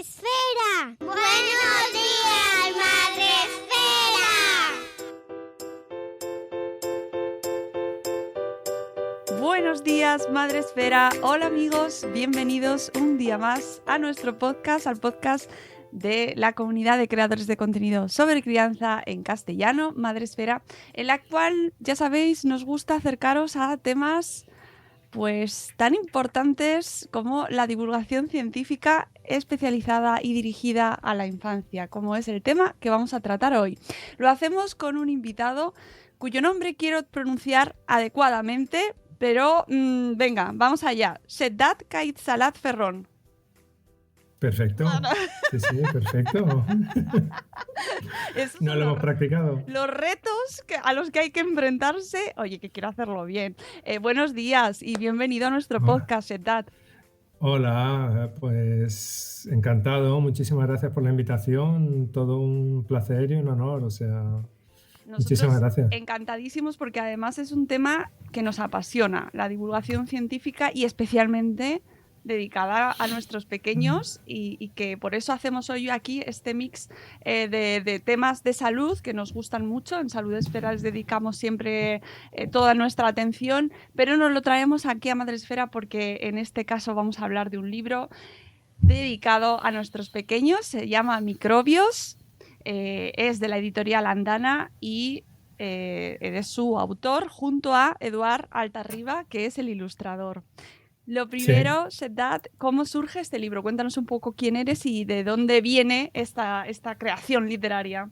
Esfera. Buenos días, Madre Esfera. Buenos días, Madre Esfera. Hola amigos, bienvenidos un día más a nuestro podcast, al podcast de la comunidad de creadores de contenido sobre crianza en castellano, Madre Esfera, en la cual, ya sabéis, nos gusta acercaros a temas pues tan importantes como la divulgación científica especializada y dirigida a la infancia, como es el tema que vamos a tratar hoy. Lo hacemos con un invitado cuyo nombre quiero pronunciar adecuadamente, pero venga, vamos allá. Sedat Kaitsalat Ferrón. Perfecto. Sí, perfecto. No lo hemos practicado. Los retos a los que hay que enfrentarse. Oye, que quiero hacerlo bien. Buenos días y bienvenido a nuestro podcast, Sedat. Hola, pues encantado. Muchísimas gracias por la invitación. Todo un placer y un honor. Muchísimas gracias. Encantadísimos porque además es un tema que nos apasiona, la divulgación científica y especialmente dedicada a nuestros pequeños y que por eso hacemos hoy aquí este mix de temas de salud que nos gustan mucho. En Salud Esfera les dedicamos siempre toda nuestra atención, pero nos lo traemos aquí a Madre Esfera porque en este caso vamos a hablar de un libro dedicado a nuestros pequeños. Se llama Microbios, es de la editorial Andana y es su autor junto a Eduard Altarriba, que es el ilustrador. Lo primero, sí. Sedat, ¿cómo surge este libro? Cuéntanos un poco quién eres y de dónde viene esta creación literaria.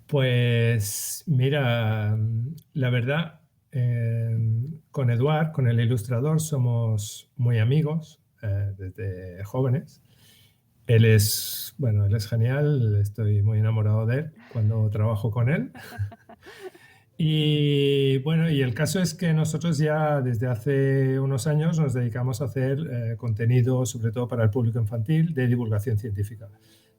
Pues mira, la verdad, con Eduard, con el ilustrador, somos muy amigos desde jóvenes. Él es genial, estoy muy enamorado de él cuando trabajo con él. Y bueno, y el caso es que nosotros ya desde hace unos años nos dedicamos a hacer contenido, sobre todo para el público infantil, de divulgación científica.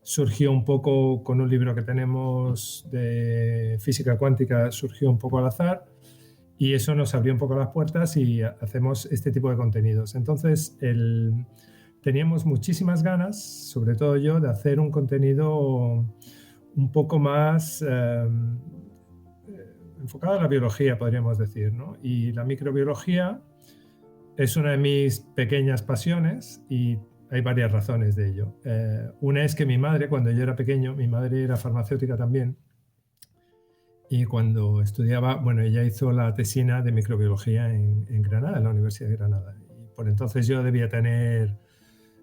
Surgió un poco con un libro que tenemos de física cuántica, surgió un poco al azar y eso nos abrió un poco las puertas y hacemos este tipo de contenidos. Entonces, teníamos muchísimas ganas, sobre todo yo, de hacer un contenido un poco más enfocado a la biología, podríamos decir, ¿no? Y la microbiología es una de mis pequeñas pasiones y hay varias razones de ello. Una es que mi madre, cuando yo era pequeño, mi madre era farmacéutica también, y cuando estudiaba, bueno, ella hizo la tesina de microbiología en Granada, en la Universidad de Granada. Y por entonces yo debía tener,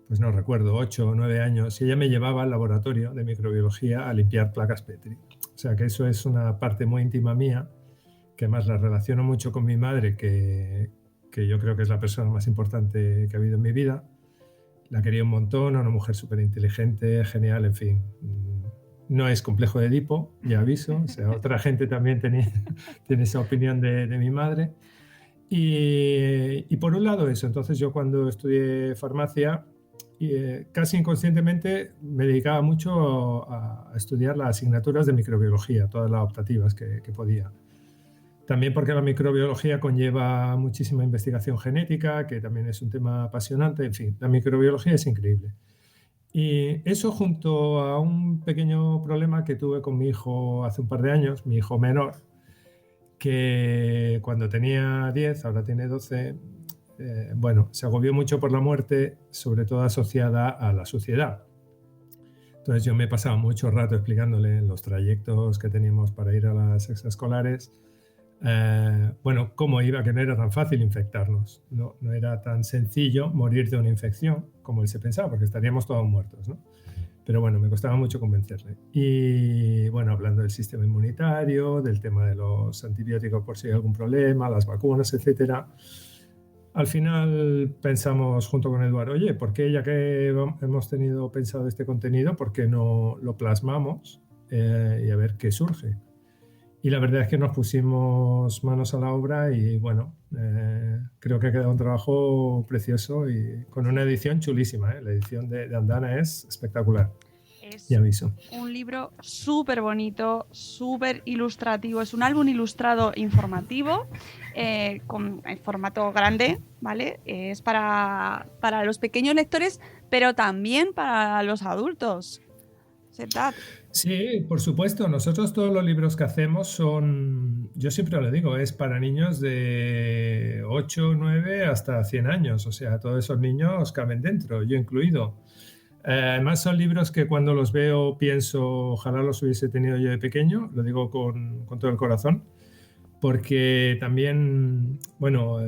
pues no recuerdo, 8 o 9 años, y ella me llevaba al laboratorio de microbiología a limpiar placas Petri. O sea que eso es una parte muy íntima mía, que además la relaciono mucho con mi madre, que yo creo que es la persona más importante que ha habido en mi vida. La quería un montón, una mujer súper inteligente, genial, en fin. No es complejo de Edipo, ya aviso. O sea, otra gente también tiene esa opinión de mi madre. Y por un lado eso. Entonces yo cuando estudié farmacia, casi inconscientemente me dedicaba mucho a estudiar las asignaturas de microbiología, todas las optativas que podía. También porque la microbiología conlleva muchísima investigación genética, que también es un tema apasionante. En fin, la microbiología es increíble. Y eso junto a un pequeño problema que tuve con mi hijo hace un par de años, mi hijo menor, que cuando tenía 10, ahora tiene 12, se agobió mucho por la muerte, sobre todo asociada a la suciedad. Entonces yo me he pasado mucho rato explicándole en los trayectos que teníamos para ir a las extraescolares, cómo iba, que no era tan fácil infectarnos, no era tan sencillo morir de una infección como él se pensaba, porque estaríamos todos muertos, ¿no? Pero bueno, me costaba mucho convencerle. Y bueno, hablando del sistema inmunitario, del tema de los antibióticos por si hay algún problema, las vacunas, etcétera. Al final pensamos junto con Eduardo, oye, ¿por qué ya que hemos pensado este contenido, por qué no lo plasmamos y a ver qué surge? Y la verdad es que nos pusimos manos a la obra y bueno, creo que ha quedado un trabajo precioso y con una edición chulísima, ¿eh? La edición de Andana es espectacular. Es ya aviso. un libro súper bonito, súper ilustrativo. Es un álbum ilustrado informativo con el formato grande, ¿vale? Es para los pequeños lectores, pero también para los adultos. ¿Verdad? Sí, por supuesto. Nosotros todos los libros que hacemos son, yo siempre lo digo, es para niños de 8, 9 hasta 100 años. O sea, todos esos niños caben dentro, yo incluido. Además son libros que cuando los veo pienso, ojalá los hubiese tenido yo de pequeño, lo digo con todo el corazón, porque también, bueno,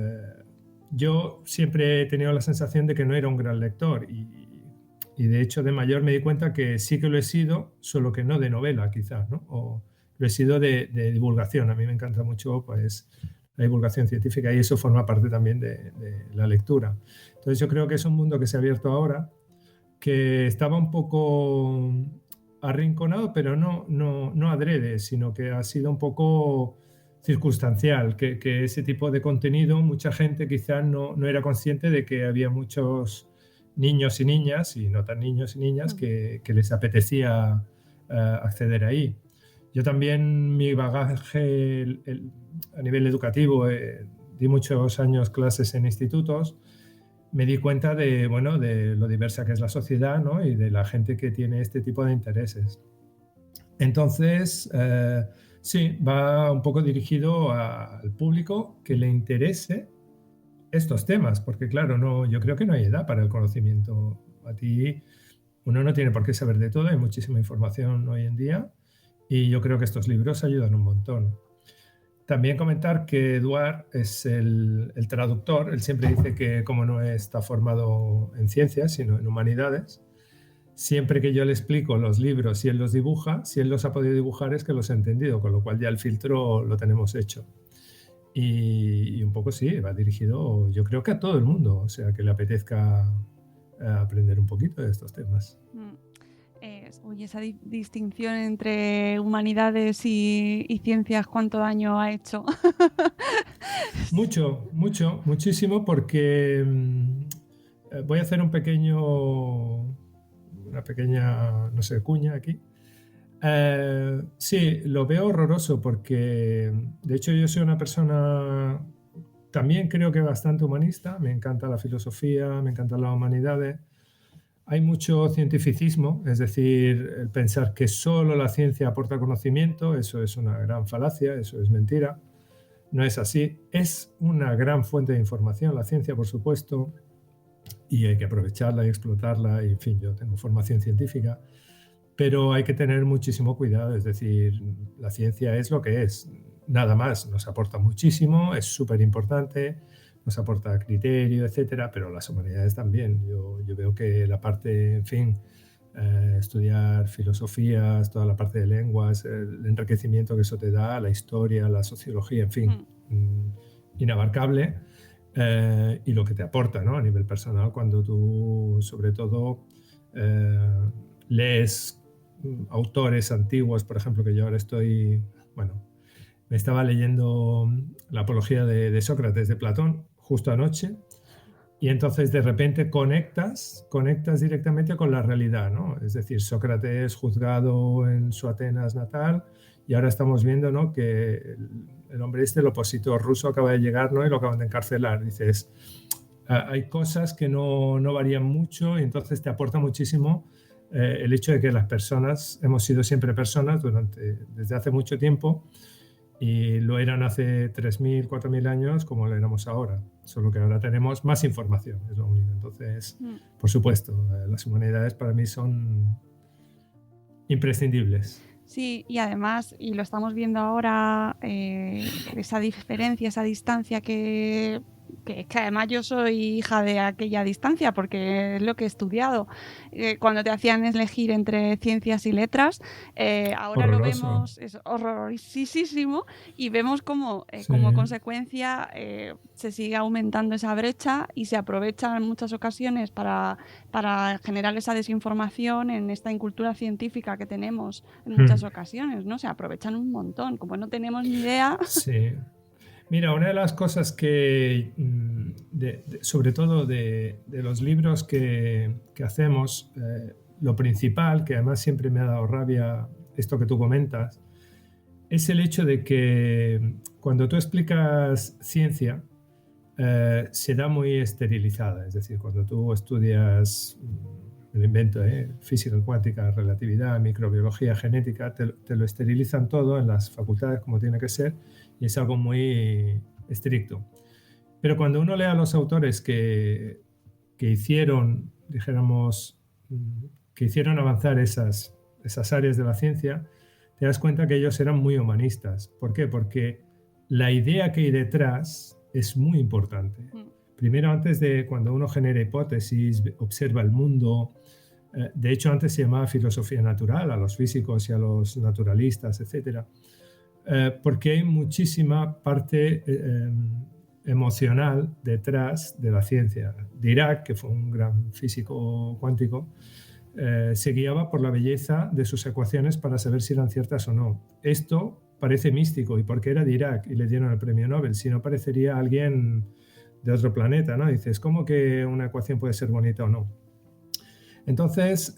yo siempre he tenido la sensación de que no era un gran lector y de hecho de mayor me di cuenta que sí que lo he sido, solo que no de novela quizás, ¿no? O lo he sido de divulgación. A mí me encanta mucho pues, la divulgación científica y eso forma parte también de la lectura. Entonces yo creo que es un mundo que se ha abierto ahora, que estaba un poco arrinconado, pero no adrede, sino que ha sido un poco circunstancial, que ese tipo de contenido mucha gente quizás no era consciente de que había muchos niños y niñas, y no tan niños y niñas, que les apetecía acceder ahí. Yo también mi bagaje a nivel educativo, di muchos años clases en institutos, me di cuenta de, bueno, de lo diversa que es la sociedad, ¿no? Y de la gente que tiene este tipo de intereses. Entonces, sí, va un poco dirigido al público que le interese estos temas, porque claro, yo creo que no hay edad para el conocimiento. A ti, uno no tiene por qué saber de todo, hay muchísima información hoy en día y yo creo que estos libros ayudan un montón. También comentar que Eduard es el traductor. Él siempre dice que como no está formado en ciencias, sino en humanidades, siempre que yo le explico los libros y él los dibuja, si él los ha podido dibujar es que los ha entendido, con lo cual ya el filtro lo tenemos hecho. Y un poco sí, va dirigido yo creo que a todo el mundo, o sea, que le apetezca aprender un poquito de estos temas. Oye, esa distinción entre humanidades y ciencias, ¿cuánto daño ha hecho? Muchísimo, porque voy a hacer una pequeña, no sé, cuña aquí. Sí, lo veo horroroso porque, de hecho, yo soy una persona también creo que bastante humanista. Me encanta la filosofía, me encantan las humanidades. Hay mucho cientificismo, es decir, el pensar que solo la ciencia aporta conocimiento, eso es una gran falacia, eso es mentira. No es así. Es una gran fuente de información, la ciencia, por supuesto, y hay que aprovecharla y explotarla. Y, en fin, yo tengo formación científica, pero hay que tener muchísimo cuidado. Es decir, la ciencia es lo que es, nada más. Nos aporta muchísimo, es súper importante, nos aporta criterio, etcétera, pero las humanidades también. Yo veo que la parte, en fin, estudiar filosofías, toda la parte de lenguas, el enriquecimiento que eso te da, la historia, la sociología, en fin, inabarcable, y lo que te aporta, ¿no? A nivel personal cuando tú, sobre todo, lees autores antiguos, por ejemplo, que yo ahora estoy, bueno, me estaba leyendo la Apología de Sócrates, de Platón, justo anoche, y entonces de repente conectas directamente con la realidad, ¿no? Es decir, Sócrates juzgado en su Atenas natal y ahora estamos viendo, ¿no?, que el hombre el opositor ruso acaba de llegar, ¿no?, y lo acaban de encarcelar. Dices, hay cosas que no varían mucho y entonces te aporta muchísimo el hecho de que las personas hemos sido siempre personas desde hace mucho tiempo. Y lo eran hace 3.000, 4.000 años como lo éramos ahora, solo que ahora tenemos más información, es lo único. Entonces, por supuesto, las humanidades para mí son imprescindibles. Sí, y además, y lo estamos viendo ahora, esa diferencia, esa distancia que además yo soy hija de aquella distancia porque es lo que he estudiado. Cuando te hacían elegir entre ciencias y letras, ahora horroroso. Lo vemos, es horrorosísimo, y vemos como consecuencia se sigue aumentando esa brecha y se aprovecha en muchas ocasiones para generar esa desinformación en esta incultura científica que tenemos en muchas ocasiones, ¿no? Se aprovechan un montón, como no tenemos ni idea. Sí. Mira, una de las cosas que, sobre todo de los libros que hacemos, lo principal, que además siempre me ha dado rabia esto que tú comentas, es el hecho de que cuando tú explicas ciencia, se da muy esterilizada. Es decir, cuando tú estudias, me lo invento, física cuántica, relatividad, microbiología, genética, te lo esterilizan todo en las facultades como tiene que ser y es algo muy estricto. Pero cuando uno lee a los autores que hicieron, dijéramos, que hicieron avanzar esas áreas de la ciencia, te das cuenta que ellos eran muy humanistas. ¿Por qué? Porque la idea que hay detrás es muy importante. Primero, antes de cuando uno genera hipótesis, observa el mundo. De hecho, antes se llamaba filosofía natural a los físicos y a los naturalistas, etc. Porque hay muchísima parte emocional detrás de la ciencia. Dirac, que fue un gran físico cuántico, se guiaba por la belleza de sus ecuaciones para saber si eran ciertas o no. Esto parece místico, y porque era Dirac y le dieron el premio Nobel, si no parecería alguien de otro planeta, ¿no? Dices, ¿cómo que una ecuación puede ser bonita o no? Entonces,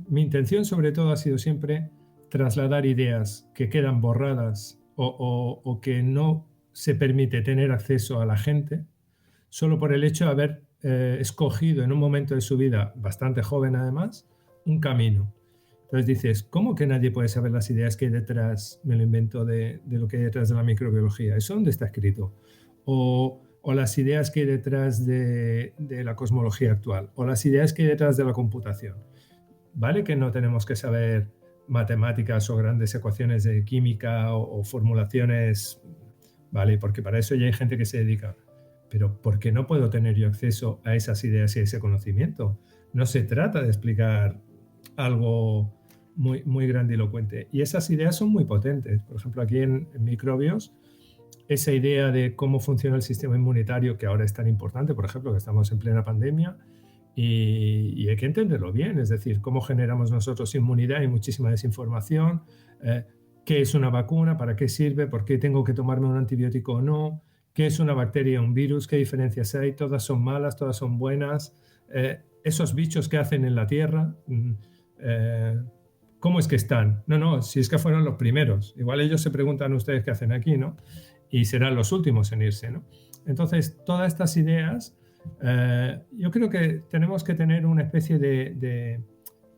mi intención sobre todo ha sido siempre trasladar ideas que quedan borradas o que no se permite tener acceso a la gente solo por el hecho de haber escogido en un momento de su vida, bastante joven además, un camino. Entonces dices, ¿cómo que nadie puede saber las ideas que hay detrás, me lo invento, de lo que hay detrás de la microbiología? ¿Eso dónde está escrito? O las ideas que hay detrás de la cosmología actual, o las ideas que hay detrás de la computación. ¿Vale que no tenemos que saber matemáticas o grandes ecuaciones de química o formulaciones? Vale, porque para eso ya hay gente que se dedica. Pero ¿por qué no puedo tener yo acceso a esas ideas y a ese conocimiento? No se trata de explicar algo muy, muy grandilocuente. Y esas ideas son muy potentes. Por ejemplo, aquí en microbios, esa idea de cómo funciona el sistema inmunitario, que ahora es tan importante, por ejemplo, que estamos en plena pandemia, y hay que entenderlo bien. Es decir, cómo generamos nosotros inmunidad y muchísima desinformación. ¿Qué es una vacuna? ¿Para qué sirve? ¿Por qué tengo que tomarme un antibiótico o no? ¿Qué es una bacteria o un virus? ¿Qué diferencias hay? ¿Todas son malas? ¿Todas son buenas? Esos bichos que hacen en la Tierra, ¿cómo es que están? No, si es que fueron los primeros. Igual ellos se preguntan ustedes qué hacen aquí, ¿no? Y serán los últimos en irse, ¿no? Entonces, todas estas ideas, yo creo que tenemos que tener una especie de...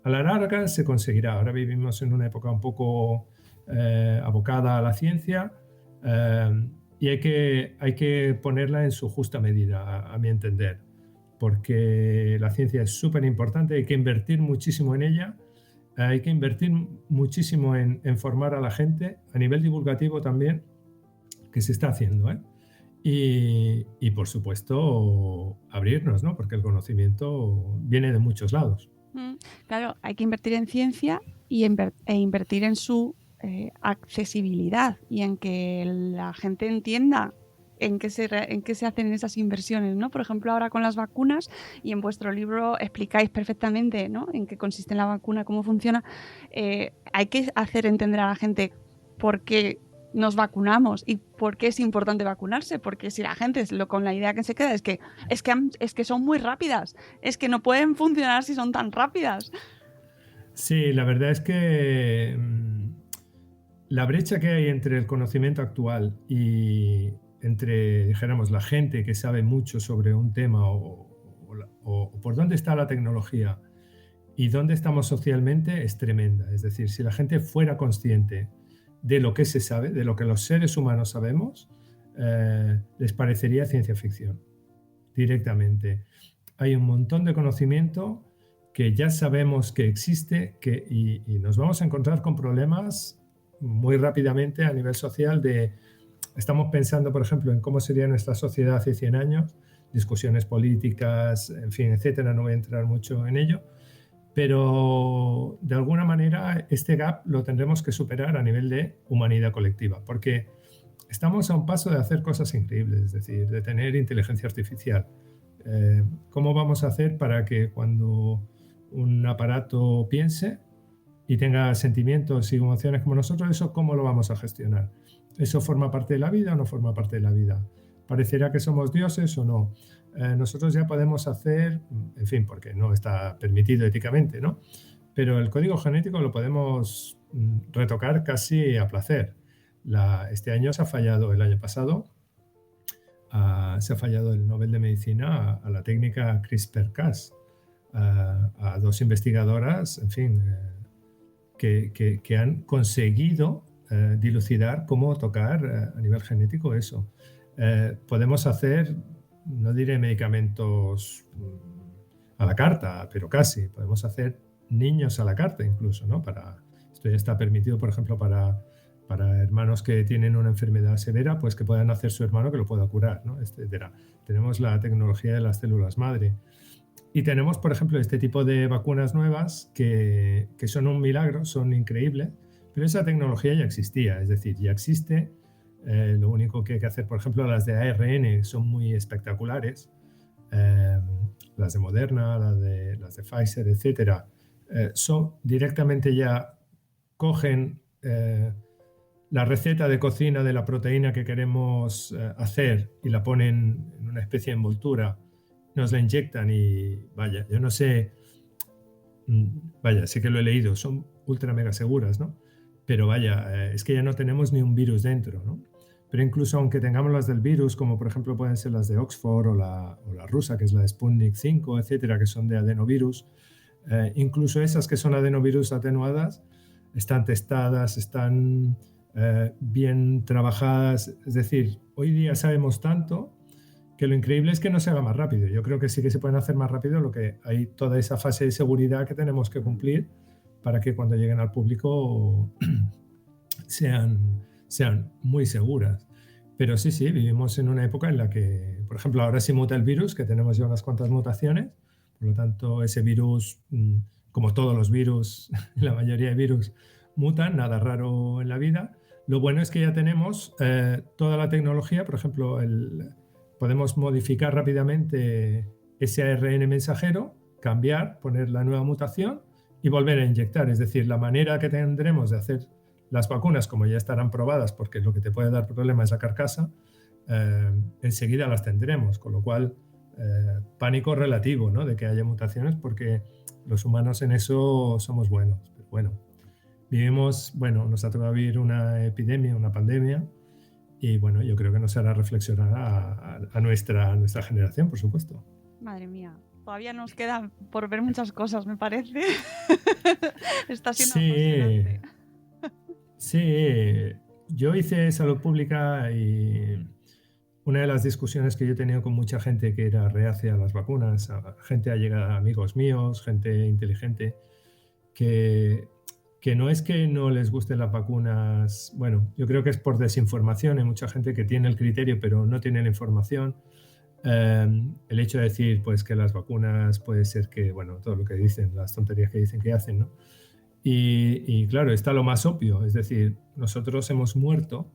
A la larga se conseguirá. Ahora vivimos en una época un poco abocada a la ciencia, y hay que ponerla en su justa medida, a mi entender, porque la ciencia es súper importante, hay que invertir muchísimo en ella, hay que invertir muchísimo en formar a la gente, a nivel divulgativo también, que se está haciendo, y por supuesto abrirnos, ¿no? Porque el conocimiento viene de muchos lados. Claro, hay que invertir en ciencia e invertir en su accesibilidad y en que la gente entienda en qué se hacen esas inversiones, ¿no? Por ejemplo, ahora con las vacunas, y en vuestro libro explicáis perfectamente, ¿no?, en qué consiste la vacuna, cómo funciona. Hay que hacer entender a la gente por qué nos vacunamos y por qué es importante vacunarse, porque si la gente con la idea que se queda es que son muy rápidas, es que no pueden funcionar si son tan rápidas. Sí, la verdad es que la brecha que hay entre el conocimiento actual y entre, dijéramos, la gente que sabe mucho sobre un tema o por dónde está la tecnología y dónde estamos socialmente es tremenda. Es decir, si la gente fuera consciente de lo que se sabe, de lo que los seres humanos sabemos, les parecería ciencia ficción directamente. Hay un montón de conocimiento que ya sabemos que existe y nos vamos a encontrar con problemas muy rápidamente a nivel social. Estamos pensando, por ejemplo, en cómo sería nuestra sociedad hace 100 años, discusiones políticas, en fin, etcétera. No voy a entrar mucho en ello, pero de alguna manera este gap lo tendremos que superar a nivel de humanidad colectiva, porque estamos a un paso de hacer cosas increíbles, es decir, de tener inteligencia artificial. ¿Cómo vamos a hacer para que cuando un aparato piense y tenga sentimientos y emociones como nosotros, eso cómo lo vamos a gestionar? ¿Eso forma parte de la vida o no forma parte de la vida? ¿Parecerá que somos dioses o no? nosotros ya podemos hacer, en fin, porque no está permitido éticamente, ¿no? Pero el código genético lo podemos retocar casi a placer. Este año se ha fallado, el año pasado, se ha fallado el Nobel de Medicina a la técnica CRISPR-Cas, a dos investigadoras, en fin, que han conseguido dilucidar cómo tocar a nivel genético eso. Podemos hacer, no diré medicamentos a la carta, pero casi. Podemos hacer niños a la carta incluso, ¿no? Esto ya está permitido, por ejemplo, para hermanos que tienen una enfermedad severa, pues que puedan hacer su hermano que lo pueda curar, ¿no? Etcétera. Tenemos la tecnología de las células madre. Y tenemos, por ejemplo, este tipo de vacunas nuevas que son un milagro, son increíbles, pero esa tecnología ya existía, es decir, ya existe. Lo único que hay que hacer, por ejemplo, las de ARN son muy espectaculares, las de Moderna, las de Pfizer, etcétera, son directamente ya cogen la receta de cocina de la proteína que queremos hacer y la ponen en una especie de envoltura, nos la inyectan y vaya, yo no sé, vaya, sé que lo he leído, son ultra mega seguras, ¿no? Pero vaya, es que ya no tenemos ni un virus dentro, ¿no? Pero incluso aunque tengamos las del virus, como por ejemplo pueden ser las de Oxford o la rusa, que es la de Sputnik 5, etcétera, que son de adenovirus, incluso esas que son adenovirus atenuadas están testadas, están bien trabajadas. Es decir, hoy día sabemos tanto que lo increíble es que no se haga más rápido. Yo creo que sí que se pueden hacer más rápido, lo que hay toda esa fase de seguridad que tenemos que cumplir para que cuando lleguen al público sean muy seguras. Pero sí, vivimos en una época en la que, por ejemplo, ahora sí muta el virus, que tenemos ya unas cuantas mutaciones, por lo tanto ese virus, como todos los virus, la mayoría de virus mutan, nada raro en la vida. Lo bueno es que ya tenemos toda la tecnología, por ejemplo, podemos modificar rápidamente ese ARN mensajero, cambiar, poner la nueva mutación y volver a inyectar. Es decir, la manera que tendremos de hacer las vacunas, como ya estarán probadas, porque lo que te puede dar problema es la carcasa, enseguida las tendremos, con lo cual pánico relativo, ¿no? De que haya mutaciones, porque los humanos en eso somos buenos. Pero bueno, nos ha tocado vivir una epidemia, una pandemia, y bueno, yo creo que nos hará reflexionar a nuestra generación, por supuesto. Madre mía, todavía nos queda por ver muchas cosas, me parece. Está siendo apasionante. Sí, yo hice salud pública y una de las discusiones que yo he tenido con mucha gente que era reacia a las vacunas, gente allegada, amigos míos, gente inteligente, que no es que no les gusten las vacunas, bueno, yo creo que es por desinformación. Hay mucha gente que tiene el criterio pero no tiene la información. El hecho de decir pues que las vacunas puede ser que, bueno, todo lo que dicen, las tonterías que dicen que hacen, ¿no? Y claro, está lo más obvio, es decir, nosotros hemos muerto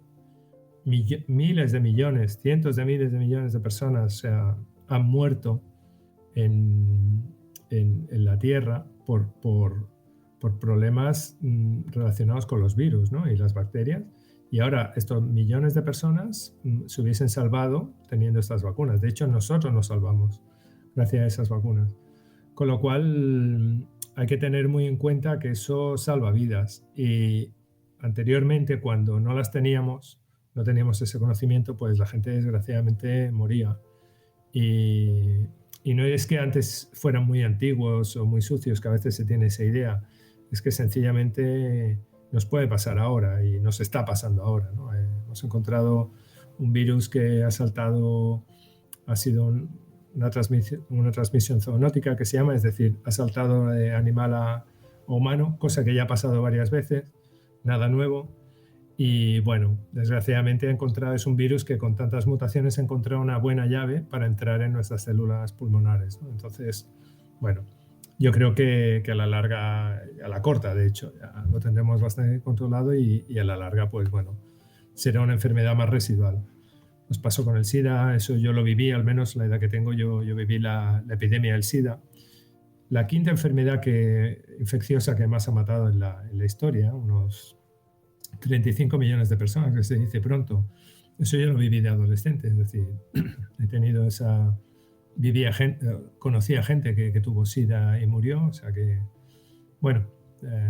miles de millones, cientos de miles de millones de personas, o sea, han muerto en la Tierra por problemas relacionados con los virus, ¿no? Y las bacterias. Y ahora estos millones de personas se hubiesen salvado teniendo estas vacunas. De hecho, nosotros nos salvamos gracias a esas vacunas. Con lo cual hay que tener muy en cuenta que eso salva vidas. Y anteriormente, cuando no las teníamos, no teníamos ese conocimiento, pues la gente desgraciadamente moría. Y no es que antes fueran muy antiguos o muy sucios, que a veces se tiene esa idea. Es que sencillamente nos puede pasar ahora y nos está pasando ahora, ¿no? Hemos encontrado un virus que ha sido una transmisión zoonótica que se llama, es decir, ha saltado de animal a humano, cosa que ya ha pasado varias veces, nada nuevo. Y bueno, desgraciadamente es un virus que con tantas mutaciones ha encontrado una buena llave para entrar en nuestras células pulmonares, ¿no? Entonces, bueno, yo creo que a la larga, a la corta de hecho, ya lo tendremos bastante controlado y a la larga, pues bueno, será una enfermedad más residual. Nos pasó con el SIDA, eso yo lo viví, al menos la edad que tengo, yo viví la epidemia del SIDA. La quinta enfermedad infecciosa que más ha matado en la historia, unos 35 millones de personas, que se dice pronto. Eso yo lo viví de adolescente, es decir, he tenido esa conocía gente que tuvo SIDA y murió, o sea que, bueno,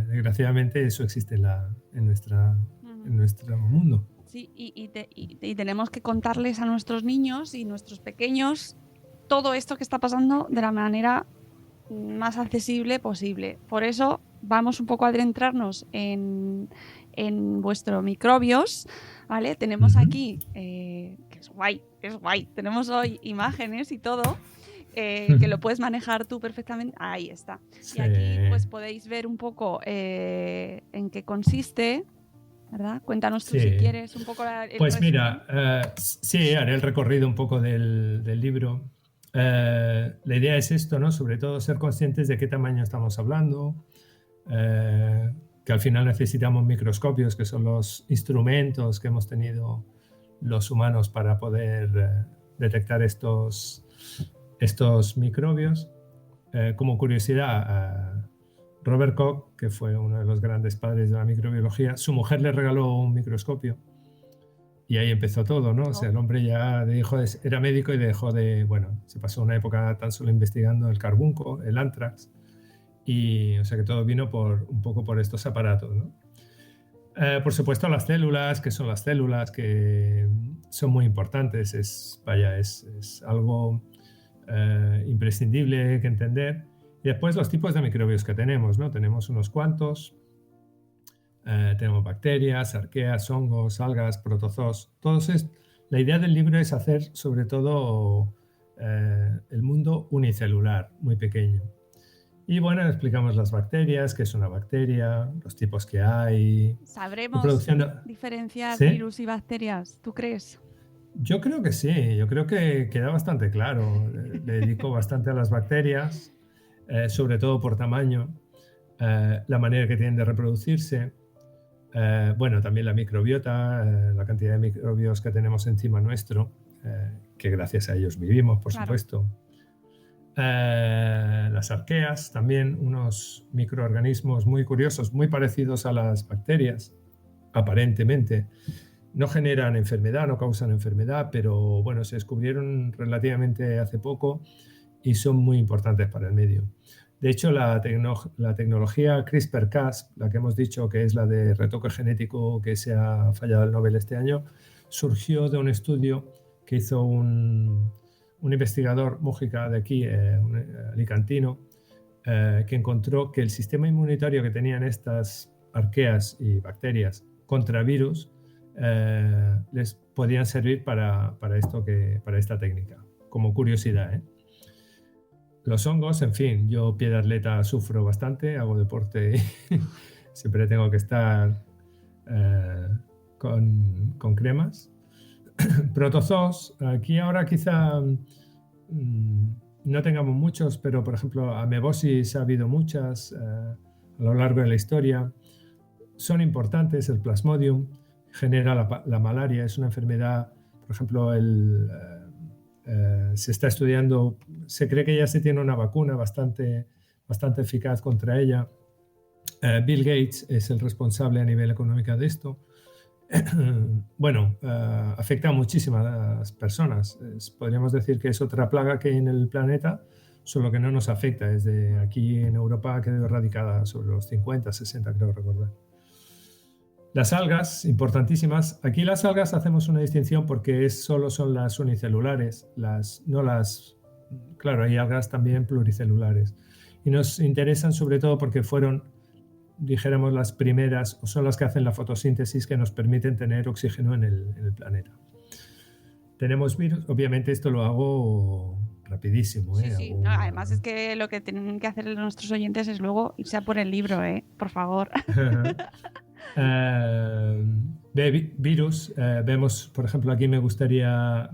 desgraciadamente eso existe en nuestro mundo. Sí, y tenemos que contarles a nuestros niños y nuestros pequeños todo esto que está pasando de la manera más accesible posible. Por eso vamos un poco a adentrarnos en vuestros microbios, ¿vale? Tenemos aquí, que es guay, tenemos hoy imágenes y todo, que lo puedes manejar tú perfectamente. Ahí está. Sí. Y aquí pues podéis ver un poco en qué consiste, ¿verdad? Cuéntanos tú si quieres un poco el Pues resumen. mira, sí, haré el recorrido un poco del libro. La idea es esto, ¿no? Sobre todo ser conscientes de qué tamaño estamos hablando, que al final necesitamos microscopios, que son los instrumentos que hemos tenido los humanos para poder detectar estos microbios. Como curiosidad, Robert Koch, que fue uno de los grandes padres de la microbiología, su mujer le regaló un microscopio y ahí empezó todo, ¿no? O sea, el hombre ya era médico y dejó bueno, se pasó una época tan solo investigando el carbunco, el anthrax, y o sea que todo vino un poco por estos aparatos, ¿no? Por supuesto, las células, que son las células, que son muy importantes, es algo imprescindible que entender. Y después los tipos de microbios que tenemos, ¿no? Tenemos unos cuantos. Tenemos bacterias, arqueas, hongos, algas, protozoos. La idea del libro es hacer sobre todo el mundo unicelular, muy pequeño. Y bueno, explicamos las bacterias, qué es una bacteria, los tipos que hay. ¿Sabremos diferenciar virus y bacterias? ¿Tú crees? Yo creo que sí, yo creo que queda bastante claro. Le dedico bastante a las bacterias, sobre todo por tamaño, la manera que tienen de reproducirse. Bueno, también la microbiota, la cantidad de microbios que tenemos encima nuestro, que gracias a ellos vivimos, por supuesto. Las arqueas, también unos microorganismos muy curiosos, muy parecidos a las bacterias, aparentemente. No generan enfermedad, no causan enfermedad, pero bueno, se descubrieron relativamente hace poco y son muy importantes para el medio. De hecho, la tecnología CRISPR-Cas, la que hemos dicho que es la de retoque genético que se ha fallado el Nobel este año, surgió de un estudio que hizo un investigador Mújica de aquí, un alicantino, que encontró que el sistema inmunitario que tenían estas arqueas y bacterias contra virus les podían servir para esta técnica, como curiosidad, ¿eh? Los hongos, en fin, yo pie de atleta sufro bastante, hago deporte y siempre tengo que estar con cremas. Protozoos, aquí ahora quizá no tengamos muchos, pero por ejemplo amebosis ha habido muchas a lo largo de la historia. Son importantes, el Plasmodium genera la malaria, es una enfermedad, por ejemplo, se está estudiando, se cree que ya se tiene una vacuna bastante eficaz contra ella. Bill Gates es el responsable a nivel económico de esto. Bueno, afecta a muchísimas personas. Podríamos decir que es otra plaga que hay en el planeta, solo que no nos afecta. Desde aquí en Europa quedó erradicada sobre los 50, 60, creo recordar. Las algas, importantísimas. Aquí las algas hacemos una distinción porque solo son las unicelulares, claro, hay algas también pluricelulares. Y nos interesan sobre todo porque fueron, dijéramos, las primeras, o son las que hacen la fotosíntesis que nos permiten tener oxígeno en el planeta. Tenemos virus, obviamente esto lo hago rapidísimo. Sí. No, además es que lo que tienen que hacer nuestros oyentes es luego irse a por el libro, por favor. Virus, vemos, por ejemplo, aquí me gustaría,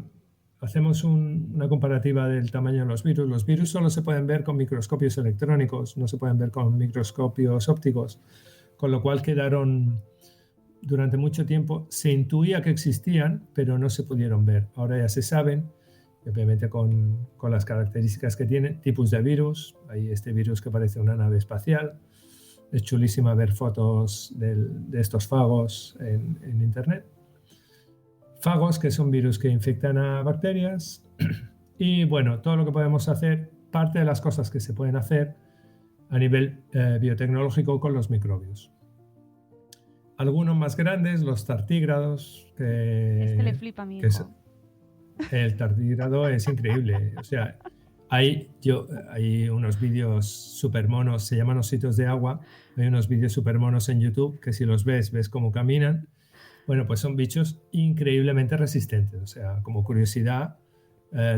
hacemos una comparativa del tamaño de los virus. Los virus solo se pueden ver con microscopios electrónicos, no se pueden ver con microscopios ópticos, con lo cual quedaron durante mucho tiempo, se intuía que existían, pero no se pudieron ver. Ahora ya se saben, obviamente con las características que tienen, tipos de virus. Hay este virus que parece una nave espacial. Es chulísima ver fotos de estos fagos en internet. Fagos, que son virus que infectan a bacterias, Y bueno, todo lo que podemos hacer, parte de las cosas que se pueden hacer a nivel biotecnológico con los microbios. Algunos más grandes, los tardígrados, Este le flipa a mi hijo. El tardígrado es increíble. O sea, hay unos vídeos súper monos, se llaman ositos de agua. Hay unos vídeos súper monos en YouTube que si los ves cómo caminan. Bueno, pues son bichos increíblemente resistentes. O sea, como curiosidad,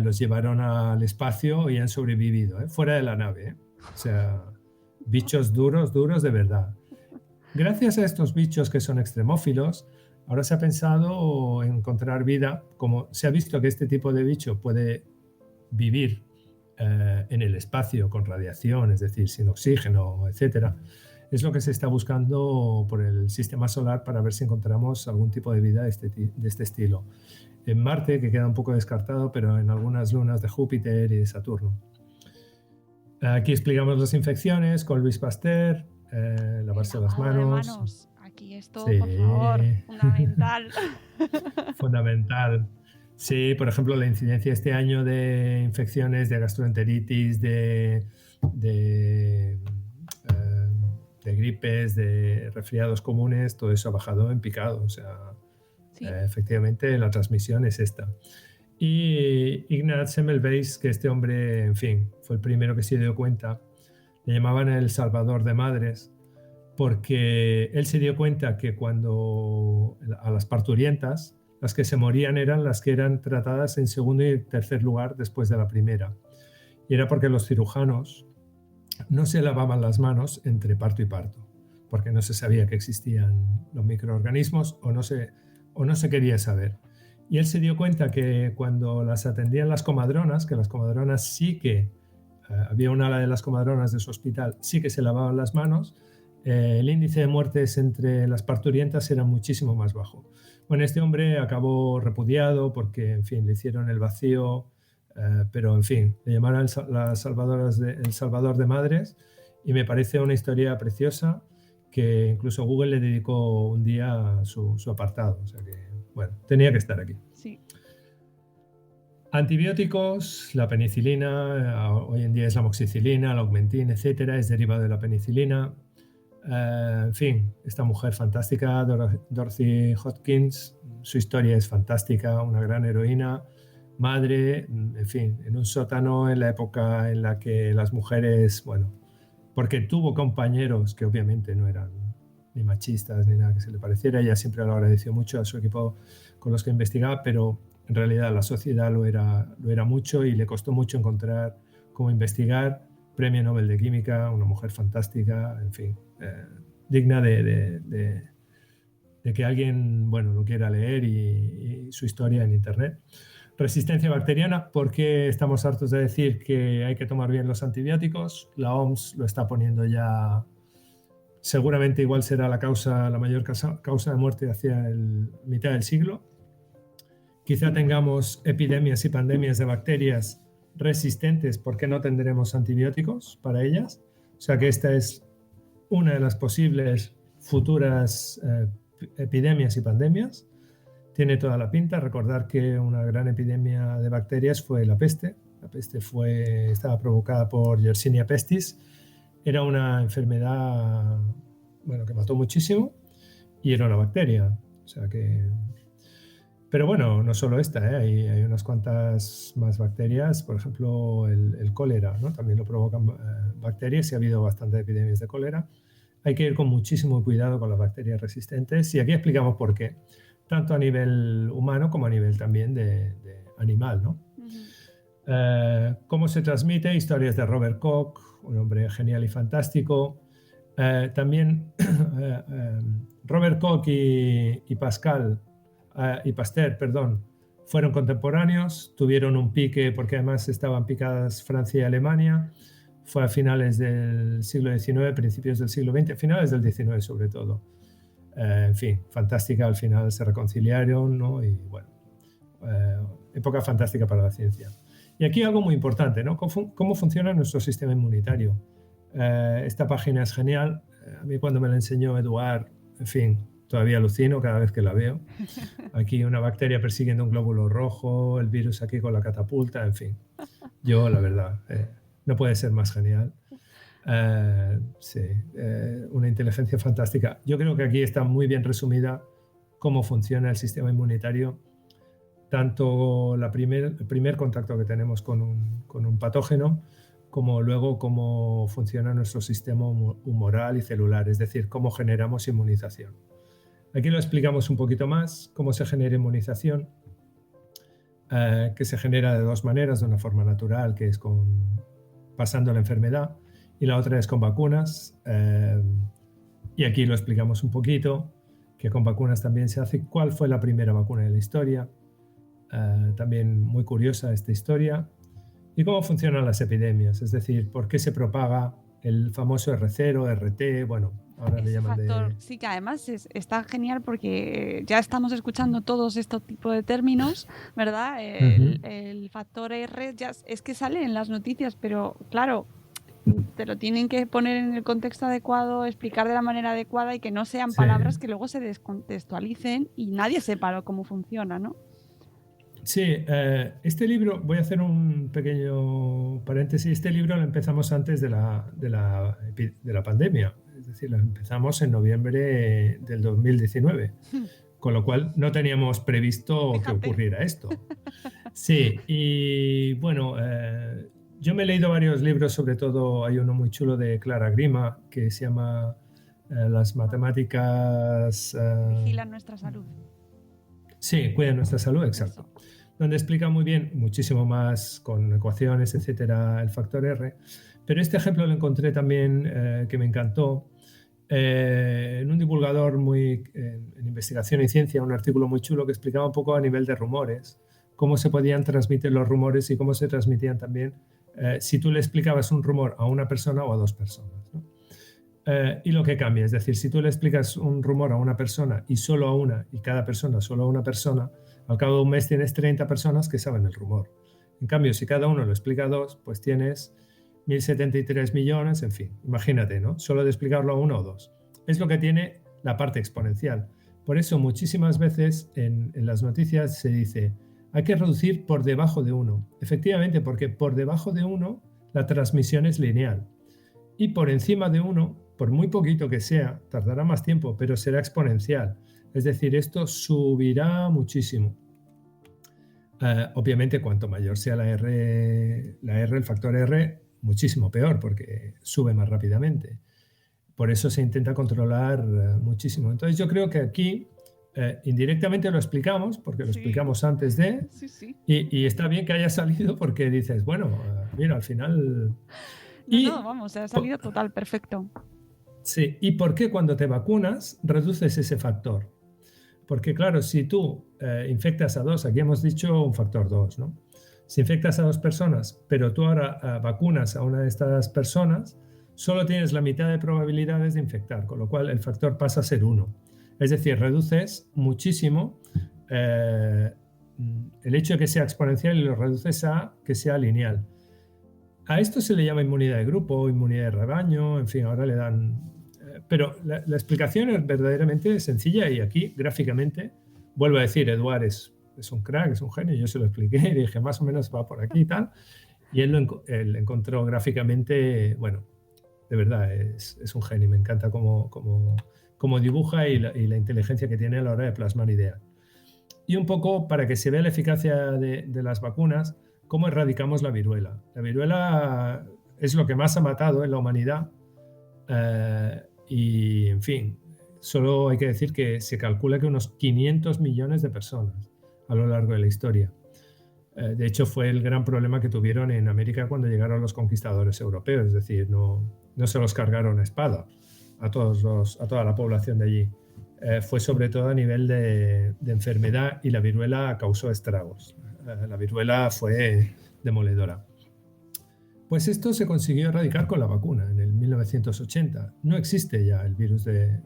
los llevaron al espacio y han sobrevivido, fuera de la nave. O sea, bichos duros de verdad. Gracias a estos bichos que son extremófilos, ahora se ha pensado en encontrar vida, como se ha visto que este tipo de bicho puede vivir en el espacio con radiación, es decir, sin oxígeno, etcétera. Es lo que se está buscando por el sistema solar para ver si encontramos algún tipo de vida de este estilo. En Marte, que queda un poco descartado, pero en algunas lunas de Júpiter y de Saturno. Aquí explicamos las infecciones con Louis Pasteur, lavarse las manos. Aquí esto, sí. Por favor, fundamental. Fundamental. Sí, por ejemplo, la incidencia este año de infecciones, de gastroenteritis, de gripes, de resfriados comunes, todo eso ha bajado en picado. O sea, sí. Efectivamente la transmisión es esta. Y Ignaz Semmelweis, que este hombre, en fin, fue el primero que se dio cuenta, le llamaban el salvador de madres, porque él se dio cuenta que cuando a las parturientas, las que se morían eran las que eran tratadas en segundo y tercer lugar después de la primera. Y era porque los cirujanos no se lavaban las manos entre parto y parto, porque no se sabía que existían los microorganismos o no se quería saber. Y él se dio cuenta que cuando las atendían las comadronas, que las comadronas sí que, había un ala de las comadronas de su hospital, sí que se lavaban las manos, el índice de muertes entre las parturientas era muchísimo más bajo. Bueno, este hombre acabó repudiado porque, en fin, le hicieron el vacío, pero, en fin, le llamaron el salvador de madres, y me parece una historia preciosa que incluso Google le dedicó un día su apartado. O sea que, bueno, tenía que estar aquí. Sí. Antibióticos, la penicilina, hoy en día es la amoxicilina, la augmentin, etcétera, es derivado de la penicilina. En fin, esta mujer fantástica, Dorothy Hodgkins, su historia es fantástica, una gran heroína, madre, en fin, en un sótano en la época en la que las mujeres, bueno, porque tuvo compañeros que obviamente no eran ni machistas ni nada que se le pareciera, ella siempre lo agradeció mucho a su equipo con los que investigaba, pero en realidad la sociedad lo era mucho y le costó mucho encontrar cómo investigar. Premio Nobel de Química, una mujer fantástica, en fin, digna de que alguien, bueno, lo quiera leer y su historia en Internet. Resistencia bacteriana, porque estamos hartos de decir que hay que tomar bien los antibióticos. La OMS lo está poniendo ya, seguramente igual será la mayor causa de muerte hacia mitad del siglo. Quizá tengamos epidemias y pandemias de bacterias resistentes porque no tendremos antibióticos para ellas. O sea que esta es una de las posibles futuras epidemias y pandemias. Tiene toda la pinta. Recordar que una gran epidemia de bacterias fue la peste. La peste estaba provocada por Yersinia pestis. Era una enfermedad, bueno, que mató muchísimo y era una bacteria. O sea que... Pero bueno, no solo esta, hay unas cuantas más bacterias, por ejemplo el cólera, ¿no? También lo provocan bacterias y ha habido bastantes epidemias de cólera. Hay que ir con muchísimo cuidado con las bacterias resistentes y aquí explicamos por qué, tanto a nivel humano como a nivel también de animal, ¿no? Uh-huh. ¿Cómo se transmite? Historias de Robert Koch, un hombre genial y fantástico. También Robert Koch y Pasteur, fueron contemporáneos, tuvieron un pique porque además estaban picadas Francia y Alemania. Fue a finales del siglo XIX, principios del siglo XX, finales del XIX sobre todo. En fin, fantástica, al final se reconciliaron, ¿no? Y bueno, época fantástica para la ciencia. Y aquí algo muy importante, ¿no? ¿Cómo funciona nuestro sistema inmunitario? Esta página es genial. A mí cuando me la enseñó Eduard, en fin, todavía alucino cada vez que la veo. Aquí una bacteria persiguiendo un glóbulo rojo, el virus aquí con la catapulta, en fin. Yo, la verdad, no puede ser más genial. Sí, una inteligencia fantástica. Yo creo que aquí está muy bien resumida cómo funciona el sistema inmunitario, tanto el primer contacto que tenemos con un patógeno, como luego cómo funciona nuestro sistema humoral y celular, es decir, cómo generamos inmunización. Aquí lo explicamos un poquito más, cómo se genera inmunización, que se genera de dos maneras, de una forma natural, que es pasando la enfermedad, y la otra es con vacunas. Y aquí lo explicamos un poquito, que con vacunas también se hace. ¿Cuál fue la primera vacuna de la historia? También muy curiosa esta historia. Y cómo funcionan las epidemias, es decir, por qué se propaga el famoso R0, RT, bueno, ahora le llaman factor, sí, que además está genial porque ya estamos escuchando todos estos tipos de términos, ¿verdad? El factor R ya es que sale en las noticias, pero claro, te lo tienen que poner en el contexto adecuado, explicar de la manera adecuada y que no sean palabras que luego se descontextualicen y nadie sepa cómo funciona, ¿no? Sí, este libro, voy a hacer un pequeño paréntesis, este libro lo empezamos antes de la pandemia, es decir, lo empezamos en noviembre del 2019, con lo cual no teníamos previsto que ocurriera esto. Sí, y bueno, yo me he leído varios libros, sobre todo hay uno muy chulo de Clara Grima que se llama Las matemáticas... Vigilan nuestra salud. Sí, cuidan nuestra salud, exacto. Donde explica muy bien, muchísimo más con ecuaciones, etcétera, el factor R. Pero este ejemplo lo encontré también que me encantó en un divulgador en investigación y ciencia, un artículo muy chulo que explicaba un poco a nivel de rumores, cómo se podían transmitir los rumores y cómo se transmitían también si tú le explicabas un rumor a una persona o a dos personas, ¿no? Y lo que cambia, es decir, si tú le explicas un rumor a una persona y solo a una, y cada persona solo a una persona, al cabo de un mes tienes 30 personas que saben el rumor. En cambio, si cada uno lo explica a dos, pues tienes 1.073 millones, en fin, imagínate, ¿no? Solo de explicarlo a uno o dos. Es lo que tiene la parte exponencial. Por eso muchísimas veces en las noticias se dice, hay que reducir por debajo de 1. Efectivamente, porque por debajo de 1 la transmisión es lineal. Y por encima de 1, por muy poquito que sea, tardará más tiempo, pero será exponencial. Es decir, esto subirá muchísimo. Obviamente, cuanto mayor sea la R, el factor R, muchísimo peor, porque sube más rápidamente. Por eso se intenta controlar muchísimo. Entonces, yo creo que aquí indirectamente lo explicamos, porque lo explicamos antes de, y está bien que haya salido, porque dices, bueno, mira, al final... Vamos, ha salido total, perfecto. Sí, ¿y por qué cuando te vacunas reduces ese factor? Porque claro, si tú infectas a dos, aquí hemos dicho un factor 2, ¿no? Si infectas a dos personas, pero tú ahora vacunas a una de estas personas, solo tienes la mitad de probabilidades de infectar, con lo cual el factor pasa a ser 1. Es decir, reduces muchísimo el hecho de que sea exponencial y lo reduces a que sea lineal. A esto se le llama inmunidad de grupo, inmunidad de rebaño, en fin, ahora le dan... Pero la explicación es verdaderamente sencilla y aquí, gráficamente, vuelvo a decir, Eduard es un crack, es un genio, yo se lo expliqué y dije, más o menos va por aquí y tal, y él encontró gráficamente, bueno, de verdad, es un genio, me encanta cómo dibuja y la inteligencia que tiene a la hora de plasmar ideas. Y un poco para que se vea la eficacia de las vacunas, cómo erradicamos la viruela. La viruela es lo que más ha matado en la humanidad y, en fin, solo hay que decir que se calcula que unos 500 millones de personas a lo largo de la historia. De hecho, fue el gran problema que tuvieron en América cuando llegaron los conquistadores europeos, es decir, no se los cargaron a espada a toda la población de allí. Fue sobre todo a nivel de enfermedad y la viruela causó estragos. La viruela fue demoledora. Pues esto se consiguió erradicar con la vacuna en el 1980. No existe ya el virus de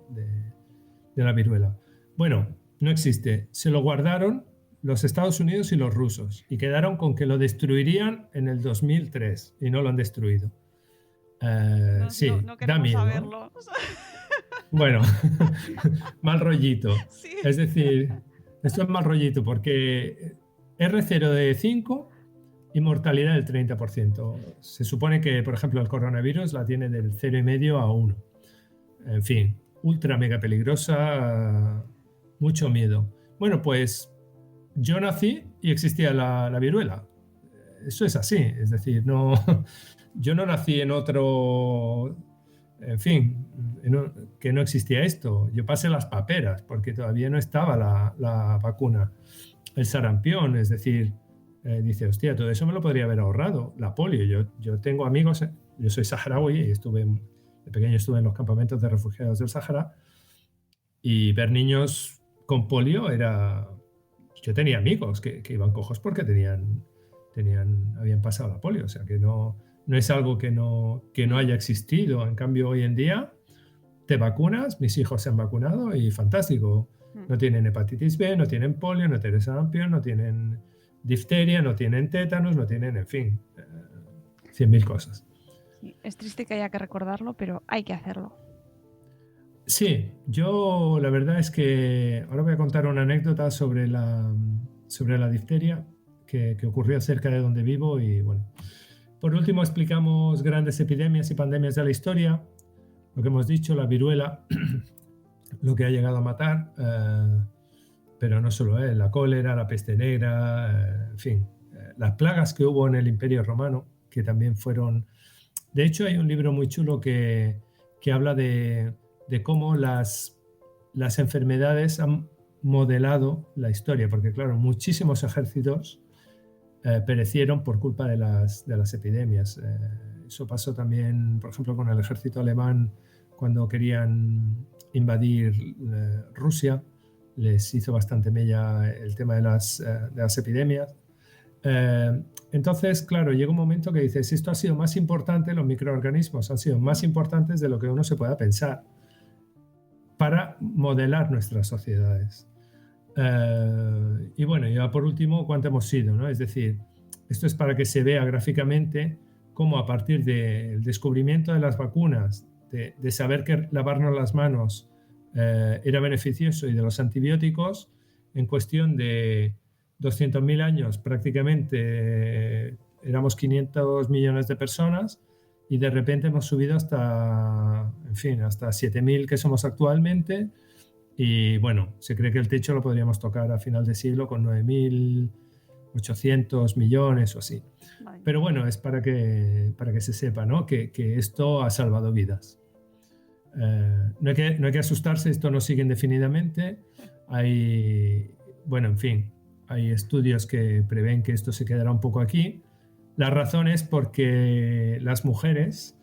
la viruela. Bueno, no existe. Se lo guardaron los Estados Unidos y los rusos y quedaron con que lo destruirían en el 2003 y no lo han destruido. Sí, no da queremos miedo. saberlo. Bueno, mal rollito. Sí. Es decir, esto es mal rollito porque R0 de 5 y mortalidad del 30%. Se supone que, por ejemplo, el coronavirus la tiene del 0,5 a 1. En fin, ultra mega peligrosa, mucho miedo. Bueno, pues yo nací y existía la viruela. Eso es así, es decir, no, yo no nací en otro, en fin, que no existía esto. Yo pasé las paperas porque todavía no estaba la vacuna. El sarampión, es decir, dice, hostia, todo eso me lo podría haber ahorrado. La polio, yo tengo amigos, yo soy saharaui y de pequeño estuve en los campamentos de refugiados del Sahara y ver niños con polio era... Yo tenía amigos que iban cojos porque habían pasado la polio, o sea que no es algo que no haya existido. En cambio, hoy en día te vacunas, mis hijos se han vacunado y fantástico. No tienen hepatitis B, no tienen polio, no tienen sarampión, no tienen difteria, no tienen tétanos, no tienen, en fin, 100.000 cosas. Sí, es triste que haya que recordarlo, pero hay que hacerlo. Sí, yo la verdad es que ahora voy a contar una anécdota sobre la difteria que ocurrió cerca de donde vivo y bueno. Por último explicamos grandes epidemias y pandemias de la historia, lo que hemos dicho, la viruela, lo que ha llegado a matar, pero no solo la cólera, la peste negra, en fin, las plagas que hubo en el Imperio Romano, que también fueron... De hecho, hay un libro muy chulo que habla de cómo las enfermedades han modelado la historia, porque claro, muchísimos ejércitos perecieron por culpa de las epidemias. Eso pasó también, por ejemplo, con el ejército alemán cuando querían invadir Rusia, les hizo bastante mella el tema de las epidemias. Entonces, claro, llega un momento que dices, esto ha sido más importante, los microorganismos han sido más importantes de lo que uno se pueda pensar para modelar nuestras sociedades. Y bueno, ya por último, ¿cuánto hemos sido, ¿no? Es decir, esto es para que se vea gráficamente cómo a partir del descubrimiento de las vacunas, de saber que lavarnos las manos era beneficioso y de los antibióticos, en cuestión de 200.000 años prácticamente éramos 500 millones de personas y de repente hemos subido hasta 7.000 que somos actualmente y bueno, se cree que el techo lo podríamos tocar a final de siglo con 9.800 millones o así. Vale. Pero bueno, es para que se sepa, ¿no? que esto ha salvado vidas. No hay que asustarse, esto no sigue indefinidamente. Hay estudios que prevén que esto se quedará un poco aquí. La razón es porque las mujeres,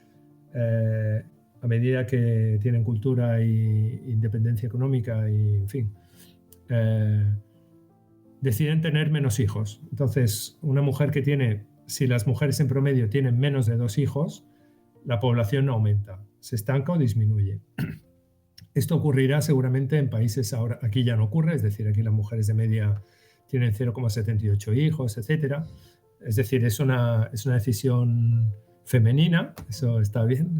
a medida que tienen cultura e independencia económica y, en fin, deciden tener menos hijos. Entonces, una mujer si las mujeres en promedio tienen menos de 2 hijos, la población no aumenta, se estanca o disminuye. Esto ocurrirá seguramente en países ahora, aquí ya no ocurre, es decir, aquí las mujeres de media tienen 0,78 hijos, etc. Es decir, es una decisión femenina, eso está bien.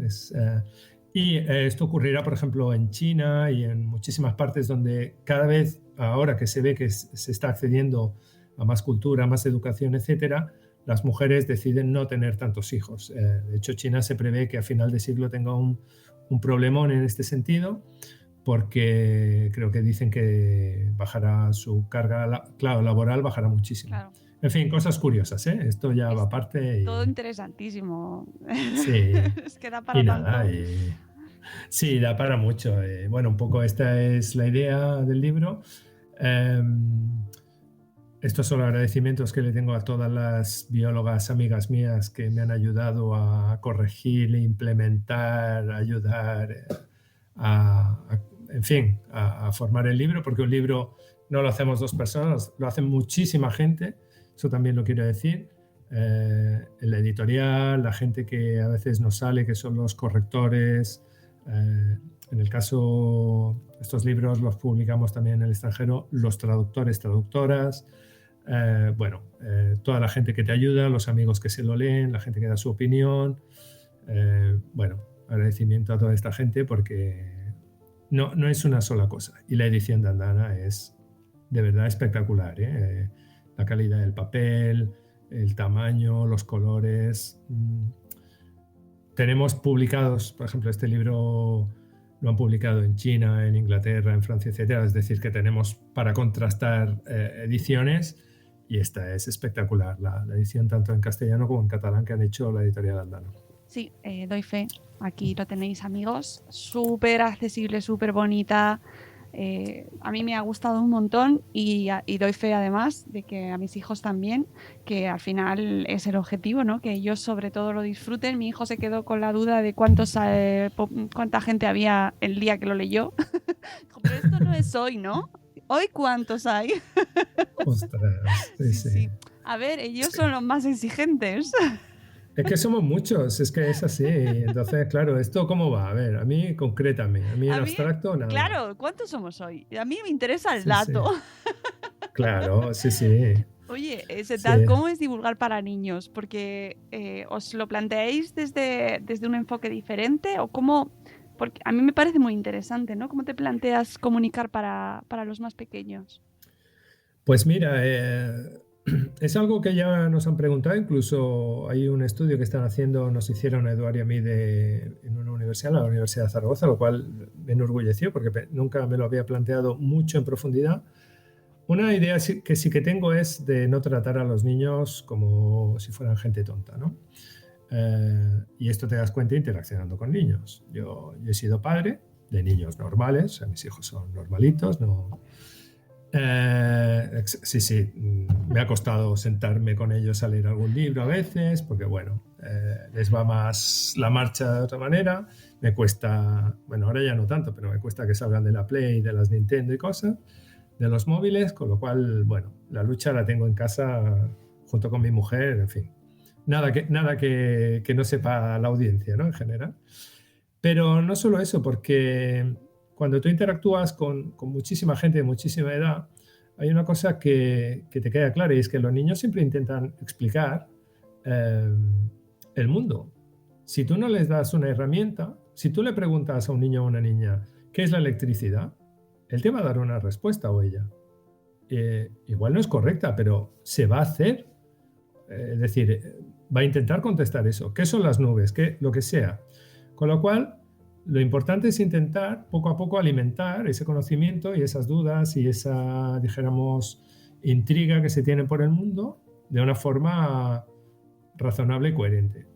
Esto ocurrirá, por ejemplo, en China y en muchísimas partes donde cada vez, ahora que se ve que se está accediendo a más cultura, a más educación, etc., las mujeres deciden no tener tantos hijos. De hecho, China se prevé que a final de siglo tenga un problemón en este sentido, porque creo que dicen que bajará su carga laboral, bajará muchísimo. Claro. En fin, cosas curiosas, ¿eh? Esto ya va aparte. Todo interesantísimo. Sí. Es que da para tanto. Sí, da para mucho. Bueno, un poco esta es la idea del libro. Estos son los agradecimientos que le tengo a todas las biólogas amigas mías que me han ayudado a corregir, implementar, ayudar a formar el libro, porque un libro no lo hacemos 2 personas, lo hacen muchísima gente, eso también lo quiero decir. En la editorial, la gente que a veces nos sale, que son los correctores. En el caso, estos libros los publicamos también en el extranjero, los traductores, traductoras. Toda la gente que te ayuda, los amigos que se lo leen, la gente que da su opinión. Agradecimiento a toda esta gente porque no es una sola cosa. Y la edición de Andana es de verdad espectacular, ¿eh? La calidad del papel, el tamaño, los colores. Tenemos publicados, por ejemplo, este libro lo han publicado en China, en Inglaterra, en Francia, etcétera. Es decir, que tenemos para contrastar ediciones, y esta es espectacular, la edición tanto en castellano como en catalán que han hecho la editorial Andana. Sí, doy fe. Aquí lo tenéis, amigos. Súper accesible, súper bonita. A mí me ha gustado un montón y doy fe además de que a mis hijos también, que al final es el objetivo, ¿no? Que ellos sobre todo lo disfruten. Mi hijo se quedó con la duda de cuánta gente había el día que lo leyó. Dijo, pero esto no es hoy, ¿no? ¿Hoy cuántos hay? Ostras, sí. A ver, ellos son los más exigentes. Es que somos muchos, es que es así. Entonces, claro, ¿esto cómo va? A ver, a mí concrétame, a mí en abstracto nada. Claro, ¿cuántos somos hoy? A mí me interesa el dato. Sí. Claro, sí. Oye, Setad, ¿cómo es divulgar para niños? Porque ¿os lo planteáis desde un enfoque diferente o cómo? Porque a mí me parece muy interesante, ¿no? ¿Cómo te planteas comunicar para los más pequeños? Pues mira, es algo que ya nos han preguntado, incluso hay un estudio que están haciendo, nos hicieron a Eduard y a mí en una universidad, la Universidad de Zaragoza, lo cual me enorgulleció porque nunca me lo había planteado mucho en profundidad. Una idea que sí que tengo es de no tratar a los niños como si fueran gente tonta, ¿no? Y esto te das cuenta interaccionando con niños. Yo he sido padre de niños normales, o sea, mis hijos son normalitos, no... Sí, me ha costado sentarme con ellos a leer algún libro a veces, porque bueno, les va más la marcha de otra manera. Me cuesta, bueno, ahora ya no tanto, pero me cuesta que salgan de la Play, de las Nintendo y cosas, de los móviles, con lo cual, bueno, la lucha la tengo en casa junto con mi mujer, en fin. Nada que no sepa la audiencia, ¿no? En general. Pero no solo eso, porque cuando tú interactúas con muchísima gente de muchísima edad, hay una cosa que te queda clara y es que los niños siempre intentan explicar el mundo. Si tú no les das una herramienta, si tú le preguntas a un niño o a una niña ¿qué es la electricidad?, él te va a dar una respuesta o ella. Igual no es correcta, pero se va a hacer. Es decir, va a intentar contestar eso. ¿Qué son las nubes? ¿Qué? Lo que sea. Con lo cual, lo importante es intentar poco a poco alimentar ese conocimiento y esas dudas y esa, dijéramos, intriga que se tiene por el mundo de una forma razonable y coherente.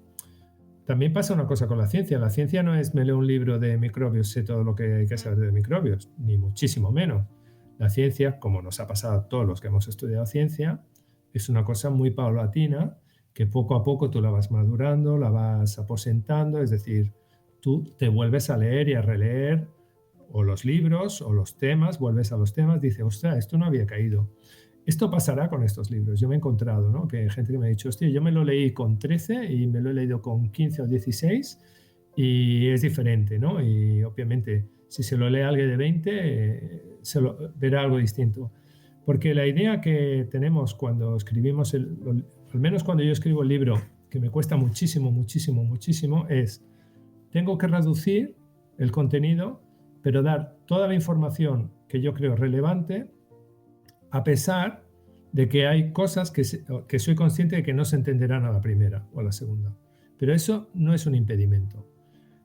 También pasa una cosa con la ciencia. La ciencia no es me leo un libro de microbios, sé todo lo que hay que saber de microbios, ni muchísimo menos. La ciencia, como nos ha pasado a todos los que hemos estudiado ciencia, es una cosa muy paulatina que poco a poco tú la vas madurando, la vas aposentando, es decir, tú te vuelves a leer y a releer o los libros o los temas, vuelves a los temas, dices, ostras, esto no había caído. Esto pasará con estos libros. Yo me he encontrado, ¿no?, que hay gente que me ha dicho, hostia, yo me lo leí con 13 y me lo he leído con 15 o 16 y es diferente, ¿no? Y obviamente, si se lo lee alguien de 20, se lo verá algo distinto. Porque la idea que tenemos cuando escribimos, al menos cuando yo escribo el libro, que me cuesta muchísimo, es tengo que reducir el contenido, pero dar toda la información que yo creo relevante, a pesar de que hay cosas que soy consciente de que no se entenderán a la primera o a la segunda. Pero eso no es un impedimento.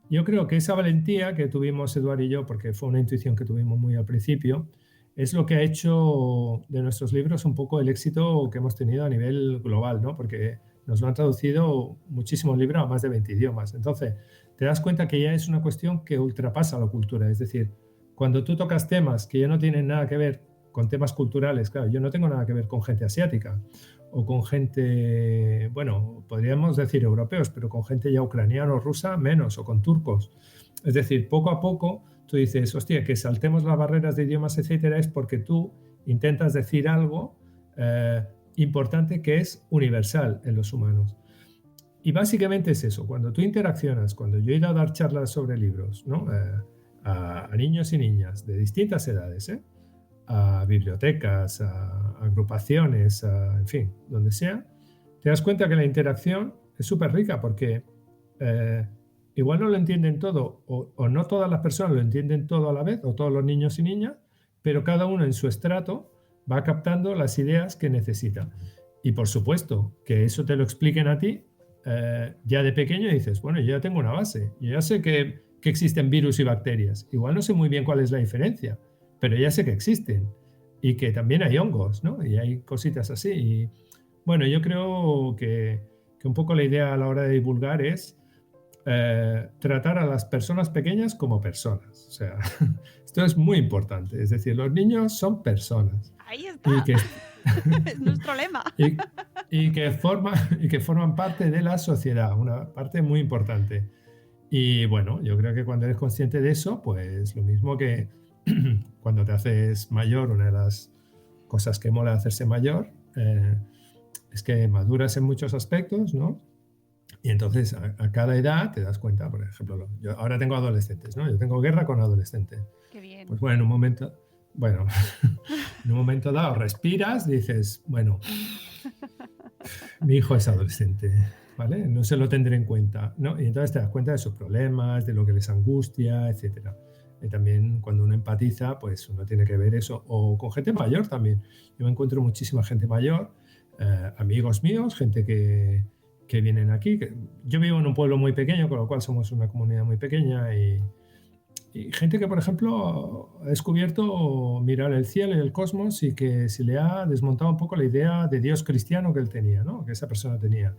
Yo creo que esa valentía que tuvimos Eduard y yo, porque fue una intuición que tuvimos muy al principio, es lo que ha hecho de nuestros libros un poco el éxito que hemos tenido a nivel global, ¿no? Porque nos lo han traducido muchísimos libros a más de 20 idiomas. Entonces, te das cuenta que ya es una cuestión que ultrapasa la cultura. Es decir, cuando tú tocas temas que ya no tienen nada que ver con temas culturales, claro, yo no tengo nada que ver con gente asiática o con gente, bueno, podríamos decir europeos, pero con gente ya ucraniana o rusa menos, o con turcos. Es decir, poco a poco tú dices, hostia, que saltemos las barreras de idiomas, etcétera, es porque tú intentas decir algo importante que es universal en los humanos. Y básicamente es eso, cuando tú interaccionas, cuando yo he ido a dar charlas sobre libros, ¿no?, a niños y niñas de distintas edades, a bibliotecas, a agrupaciones, en fin, donde sea, te das cuenta que la interacción es súper rica porque igual no lo entienden todo, o no todas las personas lo entienden todo a la vez, o todos los niños y niñas, pero cada uno en su estrato va captando las ideas que necesita. Y por supuesto, que eso te lo expliquen a ti, ya de pequeño dices, bueno, yo ya tengo una base, yo ya sé que existen virus y bacterias. Igual no sé muy bien cuál es la diferencia, pero ya sé que existen y que también hay hongos, ¿no? Y hay cositas así. Y bueno, yo creo que un poco la idea a la hora de divulgar es tratar a las personas pequeñas como personas. O sea, esto es muy importante. Es decir, los niños son personas. Ahí está. Y que, Es nuestro lema. y que forman parte de la sociedad, una parte muy importante. Y bueno, yo creo que cuando eres consciente de eso, pues lo mismo que cuando te haces mayor, una de las cosas que mola hacerse mayor es que maduras en muchos aspectos, ¿no? Y entonces a cada edad te das cuenta, por ejemplo, yo ahora tengo adolescentes, ¿no? Yo tengo guerra con adolescentes. Qué bien. Pues bueno, en un momento dado respiras, dices, bueno, mi hijo es adolescente, ¿vale? No se lo tendré en cuenta, ¿no? Y entonces te das cuenta de sus problemas, de lo que les angustia, etcétera. Y también cuando uno empatiza, pues uno tiene que ver eso. O con gente mayor también. Yo me encuentro muchísima gente mayor, amigos míos, gente que vienen aquí. Yo vivo en un pueblo muy pequeño, con lo cual somos una comunidad muy pequeña y gente que, por ejemplo, ha descubierto mirar el cielo y el cosmos y que se le ha desmontado un poco la idea de Dios cristiano que él tenía, ¿no? Que esa persona tenía.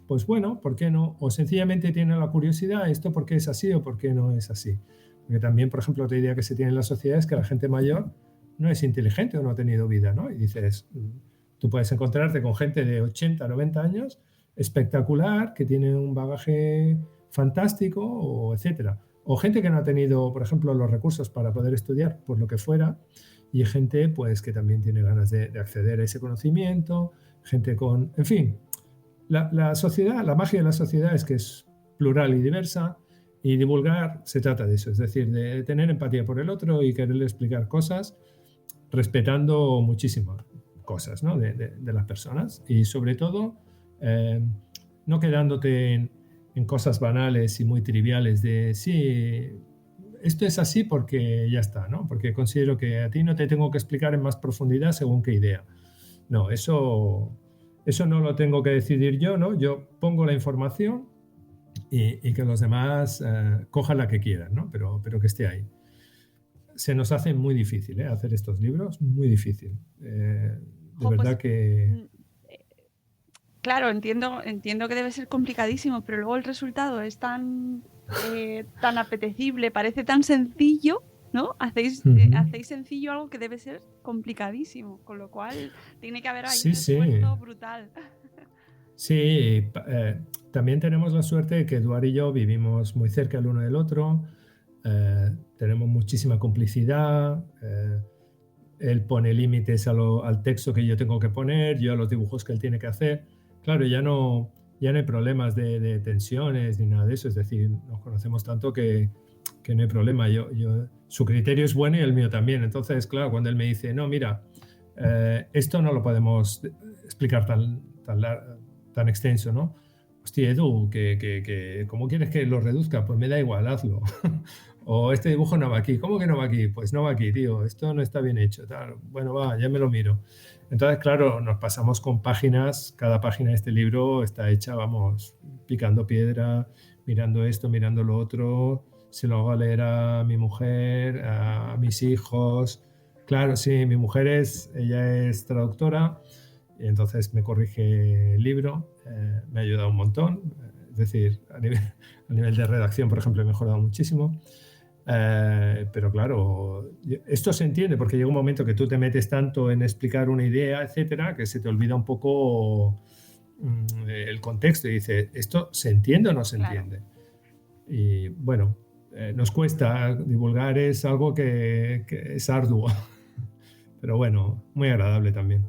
Pues bueno, ¿por qué no? O sencillamente tiene la curiosidad, ¿esto por qué es así o por qué no es así? Porque también, por ejemplo, otra idea que se tiene en la sociedad es que la gente mayor no es inteligente o no ha tenido vida, ¿no? Y dices, tú puedes encontrarte con gente de 80, 90 años espectacular, que tiene un bagaje fantástico, o etcétera. O gente que no ha tenido, por ejemplo, los recursos para poder estudiar por lo que fuera, y gente pues que también tiene ganas de acceder a ese conocimiento, gente con, en fin, la sociedad, la magia de la sociedad es que es plural y diversa, y divulgar se trata de eso, es decir, de tener empatía por el otro y quererle explicar cosas respetando muchísimas cosas, ¿no? de las personas, y sobre todo no quedándote en cosas banales y muy triviales de sí, esto es así porque ya está, ¿no? Porque considero que a ti no te tengo que explicar en más profundidad según qué idea. No, eso no lo tengo que decidir yo, ¿no? Yo pongo la información y que los demás cojan la que quieran, ¿no? Pero que esté ahí. Se nos hace muy difícil, hacer estos libros, muy difícil. De verdad que... Claro, entiendo que debe ser complicadísimo, pero luego el resultado es tan apetecible, parece tan sencillo, ¿no? Hacéis sencillo algo que debe ser complicadísimo, con lo cual tiene que haber ahí un esfuerzo brutal. Sí, también tenemos la suerte de que Eduard y yo vivimos muy cerca el uno del otro, tenemos muchísima complicidad, él pone límites al texto que yo tengo que poner, yo a los dibujos que él tiene que hacer. Claro, ya no hay problemas de tensiones ni nada de eso, es decir, nos conocemos tanto que no hay problema. Su criterio es bueno y el mío también. Entonces, claro, cuando él me dice, no, mira, esto no lo podemos explicar tan extenso, ¿no? Hostia, Edu, ¿cómo quieres que lo reduzca? Pues me da igual, hazlo. O este dibujo no va aquí. ¿Cómo que no va aquí? Pues no va aquí, tío. Esto no está bien hecho. Tal. Bueno, va, ya me lo miro. Entonces, claro, nos pasamos con páginas. Cada página de este libro está hecha, vamos, picando piedra, mirando esto, mirando lo otro. Se lo hago a leer a mi mujer, a mis hijos. Claro, sí, mi mujer ella es traductora y entonces me corrige el libro. Me ha ayudado un montón. Es decir, a nivel de redacción, por ejemplo, he mejorado muchísimo. Pero claro, esto se entiende porque llega un momento que tú te metes tanto en explicar una idea, etcétera, que se te olvida un poco el contexto y dices, ¿esto se entiende o no se entiende? Y bueno, nos cuesta divulgar, es algo que es arduo, pero bueno, muy agradable también.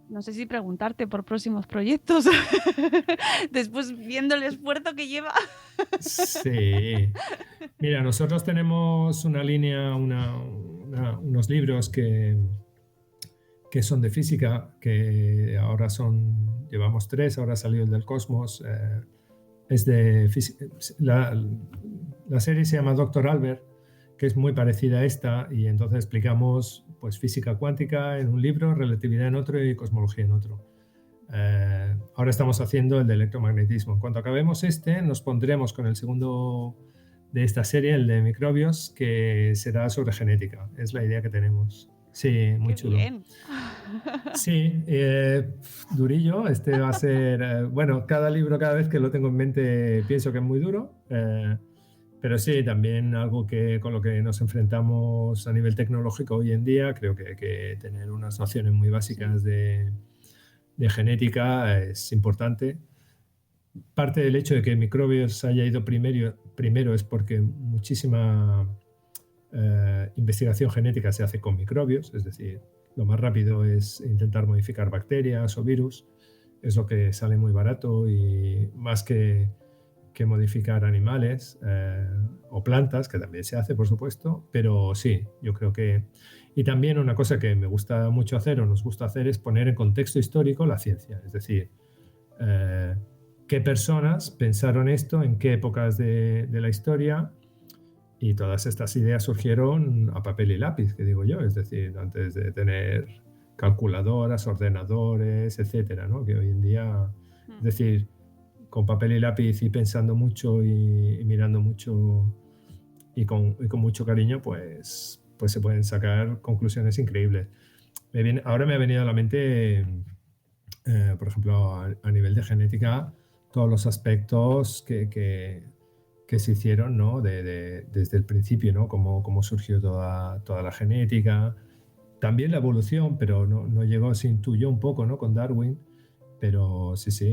No sé si preguntarte por próximos proyectos, después viendo el esfuerzo que lleva. Sí. Mira, nosotros tenemos una línea, unos libros que son de física, que ahora llevamos 3, ahora ha salido el del cosmos, es de la serie se llama Doctor Albert, que es muy parecida a esta, y entonces explicamos pues física cuántica en un libro, relatividad en otro y cosmología en otro. Ahora estamos haciendo el de electromagnetismo. Cuando acabemos nos pondremos con el segundo de esta serie, el de microbios, que será sobre genética. Es la idea que tenemos. Sí, muy Qué chulo. bien. Sí, durillo. Este va a ser, bueno, cada libro, cada vez que lo tengo en mente, pienso que es muy duro. Pero sí, también algo que con lo que nos enfrentamos a nivel tecnológico hoy en día. Creo que hay que tener unas nociones muy básicas de genética, es importante. Parte del hecho de que microbios haya ido primero es porque muchísima investigación genética se hace con microbios, es decir, lo más rápido es intentar modificar bacterias o virus, es lo que sale muy barato y más que modificar animales o plantas, que también se hace, por supuesto, pero sí, yo creo que... Y también una cosa que me gusta mucho hacer o nos gusta hacer es poner en contexto histórico la ciencia, es decir, qué personas pensaron esto, en qué épocas de la historia, y todas estas ideas surgieron a papel y lápiz, que digo yo, es decir, antes de tener calculadoras, ordenadores, etcétera, ¿no? Que hoy en día, es decir, con papel y lápiz y pensando mucho y mirando mucho y con mucho cariño, pues se pueden sacar conclusiones increíbles. Ahora me ha venido a la mente, por ejemplo, a nivel de genética, todos los aspectos que se hicieron, ¿no? Desde el principio, ¿no? Cómo surgió toda la genética, también la evolución, pero no llegó, se intuyó un poco, ¿no? Con Darwin, pero sí,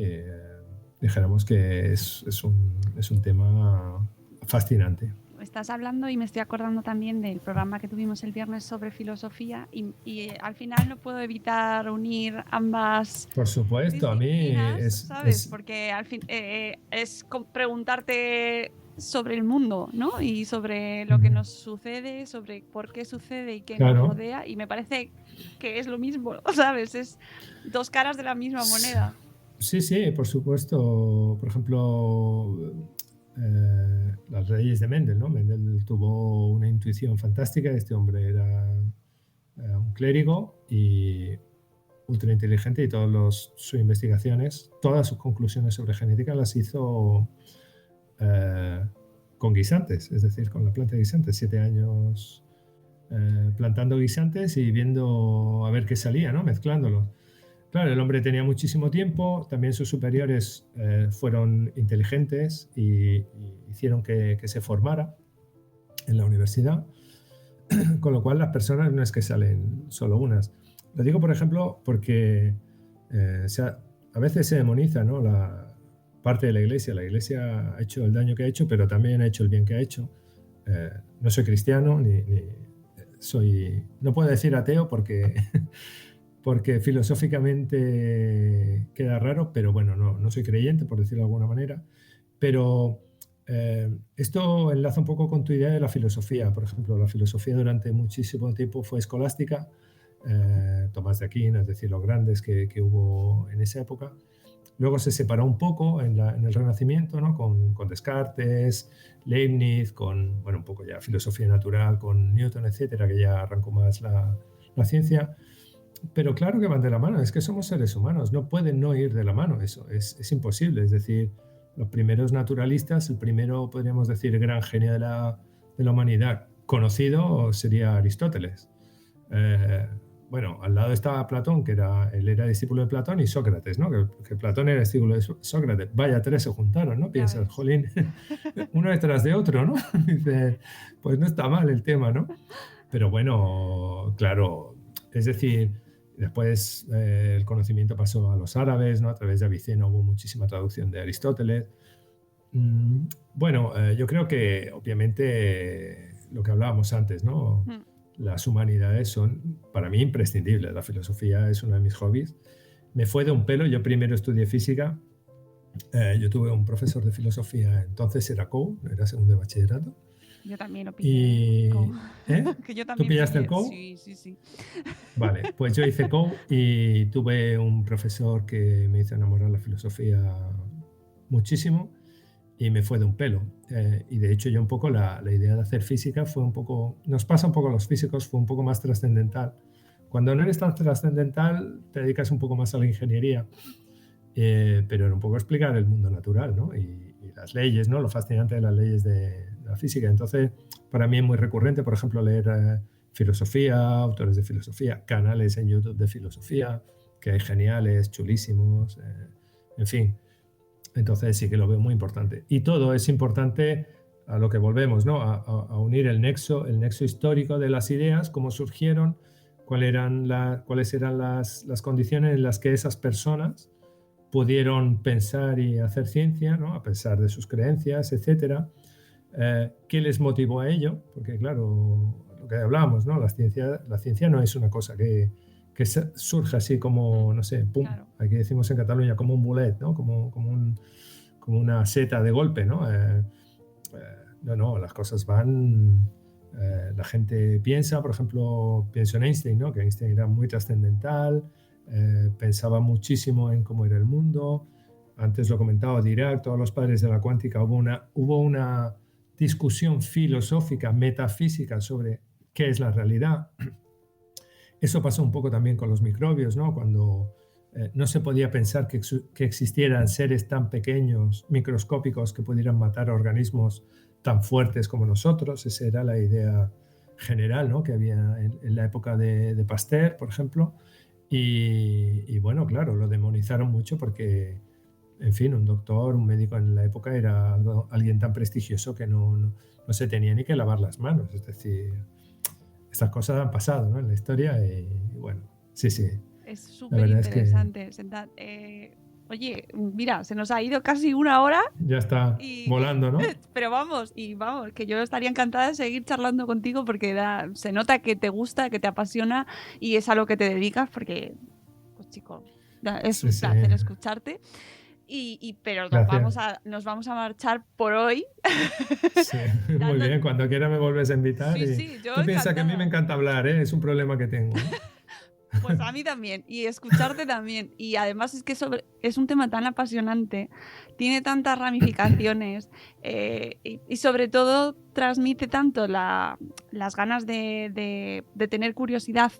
dijéramos que es un tema fascinante. Estás hablando y me estoy acordando también del programa que tuvimos el viernes sobre filosofía y al final no puedo evitar unir ambas. Por supuesto, a mí ¿sabes? Porque al fin es preguntarte sobre el mundo, ¿no? Y sobre lo que nos sucede, sobre por qué sucede y qué nos rodea, y me parece que es lo mismo, ¿sabes? Es dos caras de la misma moneda. Sí, por supuesto. Por ejemplo, las leyes de Mendel, ¿no? Mendel tuvo una intuición fantástica. Este hombre era un clérigo y ultra inteligente, y todas sus investigaciones, todas sus conclusiones sobre genética las hizo con guisantes, es decir, con la planta de guisantes. 7 años plantando guisantes y viendo a ver qué salía, ¿no? Mezclándolos. Claro, el hombre tenía muchísimo tiempo, también sus superiores fueron inteligentes y hicieron que se formara en la universidad, con lo cual las personas no es que salen solo unas. Lo digo, por ejemplo, porque a veces se demoniza, ¿no? La parte de la Iglesia. La Iglesia ha hecho el daño que ha hecho, pero también ha hecho el bien que ha hecho. No soy cristiano, ni soy... No puedo decir ateo porque... porque filosóficamente queda raro, pero bueno, no soy creyente, por decirlo de alguna manera. Pero esto enlaza un poco con tu idea de la filosofía. Por ejemplo, la filosofía durante muchísimo tiempo fue escolástica. Tomás de Aquino, es decir, los grandes que hubo en esa época. Luego se separó un poco en el Renacimiento, ¿no? Con Descartes, Leibniz, con un poco ya filosofía natural, con Newton, etcétera, que ya arrancó más la ciencia. Pero claro que van de la mano, es que somos seres humanos, no pueden no ir de la mano, eso es imposible. Es decir, los primeros naturalistas, el primero, podríamos decir, gran genio de la humanidad conocido sería Aristóteles. Al lado estaba Platón, que él era discípulo de Platón, y Sócrates, ¿no? Que Platón era discípulo de Sócrates. Vaya, 3 se juntaron, ¿no? Piensas, jolín, uno detrás de otro, ¿no? Dice, pues no está mal el tema, ¿no? Pero bueno, claro, es decir... Después el conocimiento pasó a los árabes, ¿no? A través de Avicena hubo muchísima traducción de Aristóteles. Yo creo que obviamente lo que hablábamos antes, ¿no? Las humanidades son para mí imprescindibles. La filosofía es uno de mis hobbies. Me fue de un pelo. Yo primero estudié física. Yo tuve un profesor de filosofía, entonces era COU, era segundo de bachillerato. Yo también lo pillé. Que yo también ¿Tú pillaste el COU? Sí. Vale, pues yo hice COU y tuve un profesor que me hizo enamorar la filosofía muchísimo. y me fue de un pelo. Y de hecho yo un poco la idea de hacer física fue un poco, nos pasa un poco a los físicos, fue un poco más trascendental. Cuando no eres tan trascendental te dedicas un poco más a la ingeniería, pero era un poco explicar el mundo natural, ¿no? Y las leyes, ¿no? Lo fascinante de las leyes de la física. Entonces, para mí es muy recurrente, por ejemplo, leer filosofía, autores de filosofía, canales en YouTube de filosofía, que hay geniales, chulísimos, en fin. Entonces sí que lo veo muy importante. Y todo es importante a lo que volvemos, ¿no? A unir el nexo histórico de las ideas, cómo surgieron, cuáles eran las condiciones en las que esas personas pudieron pensar y hacer ciencia, ¿no? A pesar de sus creencias, etcétera. ¿Qué les motivó a ello? Porque claro, lo que hablábamos, ¿no? La ciencia no es una cosa que surge así como, no sé, pum, Claro. aquí decimos en Cataluña como un bolet, ¿no? Como una seta de golpe, ¿no? No, las cosas van... la gente piensa, por ejemplo, pienso en Einstein, ¿no? Que Einstein era muy trascendental, pensaba muchísimo en cómo era el mundo. Antes lo comentaba Dirac, todos los padres de la cuántica, hubo una discusión filosófica, metafísica sobre qué es la realidad. Eso pasó un poco también con los microbios, ¿no? Cuando no se podía pensar que existieran seres tan pequeños, microscópicos, que pudieran matar organismos tan fuertes como nosotros. Esa era la idea general, ¿no? Que había en la época de Pasteur, por ejemplo. Y bueno, claro, lo demonizaron mucho porque, en fin, un doctor, un médico en la época era alguien tan prestigioso que no se tenía ni que lavar las manos. Es decir, estas cosas han pasado, ¿no? En la historia y bueno, sí. Es La súper verdad es que interesante. Oye, mira, se nos ha ido casi una hora. ya está volando, ¿no? Pero vamos, que yo estaría encantada de seguir charlando contigo porque se nota que te gusta, que te apasiona y es a lo que te dedicas porque, pues chico, es Sí, un sí. placer escucharte. Pero Gracias. nos vamos a marchar por hoy. Sí, muy bien. Cuando quiera me vuelves a invitar. Sí, yo Tú piensas que a mí me encantada. encanta hablar, ¿eh? Es un problema que tengo, ¿eh? Pues a mí también, y escucharte también. Y además es que es un tema tan apasionante, tiene tantas ramificaciones y sobre todo transmite tanto las ganas de tener curiosidad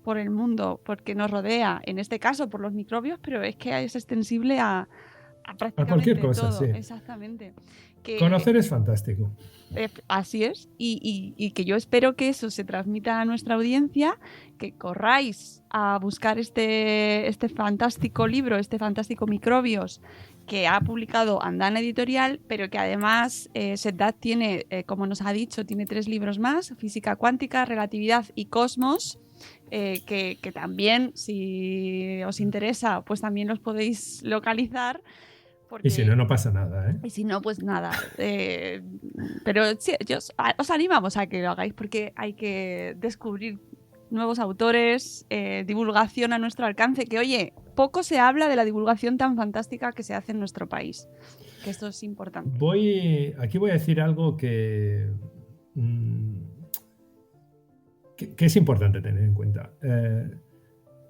por el mundo, porque nos rodea, en este caso por los microbios, pero es que es extensible a A cualquier prácticamente cosa, todo. sí. Exactamente. Conocer es fantástico. Así es, y que yo espero que eso se transmita a nuestra audiencia, que corráis a buscar este fantástico libro, este fantástico Microbios, que ha publicado Andana Editorial, pero que además Setdat tiene, como nos ha dicho, tiene 3 libros más, Física Cuántica, Relatividad y Cosmos, que también, si os interesa, pues también los podéis localizar. Porque... Y si no, no pasa nada, ¿eh? Y si no, pues nada. Pero sí, os animamos a que lo hagáis porque hay que descubrir nuevos autores, divulgación a nuestro alcance, que oye, poco se habla de la divulgación tan fantástica que se hace en nuestro país. Que esto es importante. Aquí voy a decir algo que es importante tener en cuenta.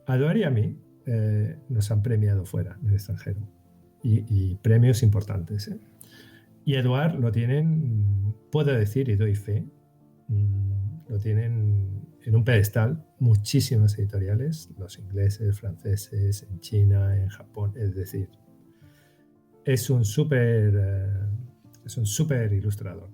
A Eduard y a mí nos han premiado fuera, del extranjero. Y premios importantes, ¿eh? Y Eduard lo tienen, puedo decir y doy fe, lo tienen en un pedestal muchísimas editoriales, los ingleses, franceses, en China, en Japón, es decir, es un súper ilustrador.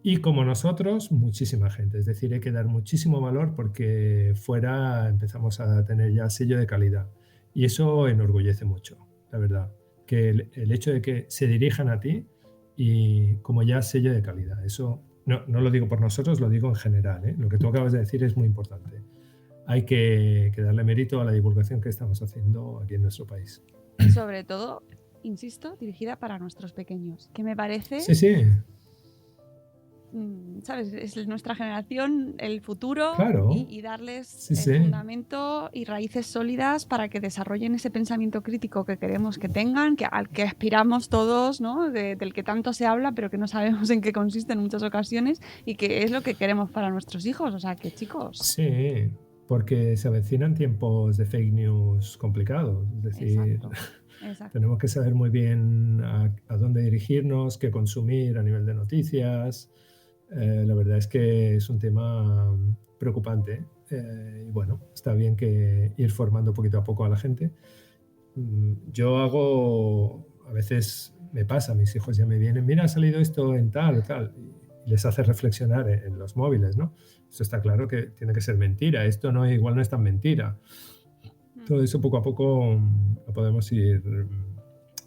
Y como nosotros, muchísima gente, es decir, hay que dar muchísimo valor porque fuera empezamos a tener ya sello de calidad y eso enorgullece mucho, la verdad. Que el hecho de que se dirijan a ti y como ya sello de calidad. Eso no lo digo por nosotros, lo digo en general, ¿eh? Lo que tú acabas de decir es muy importante. Hay que darle mérito a la divulgación que estamos haciendo aquí en nuestro país. Y sobre todo, insisto, dirigida para nuestros pequeños, que me parece... Sí. ¿Sabes? Es nuestra generación, el futuro, claro. y darles fundamento y raíces sólidas para que desarrollen ese pensamiento crítico que queremos que tengan, al que aspiramos todos, ¿no? Del que tanto se habla, pero que no sabemos en qué consiste en muchas ocasiones y que es lo que queremos para nuestros hijos. O sea, que chicos... Sí, porque se avecinan tiempos de fake news complicados. Es decir, Exacto. Tenemos que saber muy bien a dónde dirigirnos, qué consumir a nivel de noticias. La verdad es que es un tema preocupante. Y bueno, está bien que ir formando poquito a poco a la gente. Yo a veces me pasa, mis hijos ya me vienen, mira, ha salido esto en tal o tal, y les hace reflexionar en los móviles, ¿no? Eso está claro que tiene que ser mentira, esto no igual no es tan mentira. Todo eso poco a poco lo podemos ir,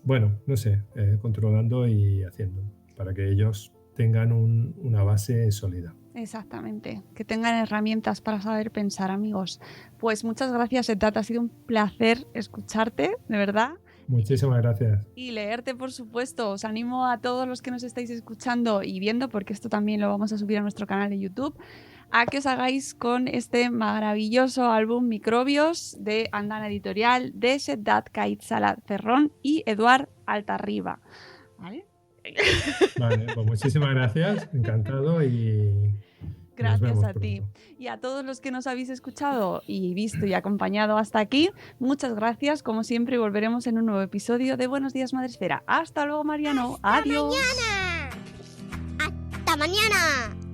bueno, no sé, controlando y haciendo para que ellos tengan una base sólida. Exactamente, que tengan herramientas para saber pensar, amigos. Pues muchas gracias, Etat, ha sido un placer escucharte, de verdad. Muchísimas gracias. Y leerte, por supuesto. Os animo a todos los que nos estáis escuchando y viendo, porque esto también lo vamos a subir a nuestro canal de YouTube, a que os hagáis con este maravilloso álbum Microbios de Andana Editorial de Sedat Kait Salat Ferrón y Eduard Altarriba. ¿Vale? Vale, pues muchísimas gracias, encantado y gracias a ti. Y a todos los que nos habéis escuchado y visto y acompañado hasta aquí, muchas gracias, como siempre, y volveremos en un nuevo episodio de Buenos Días Madresfera. Hasta luego, Mariano. Adiós. ¡Hasta mañana! ¡Hasta mañana!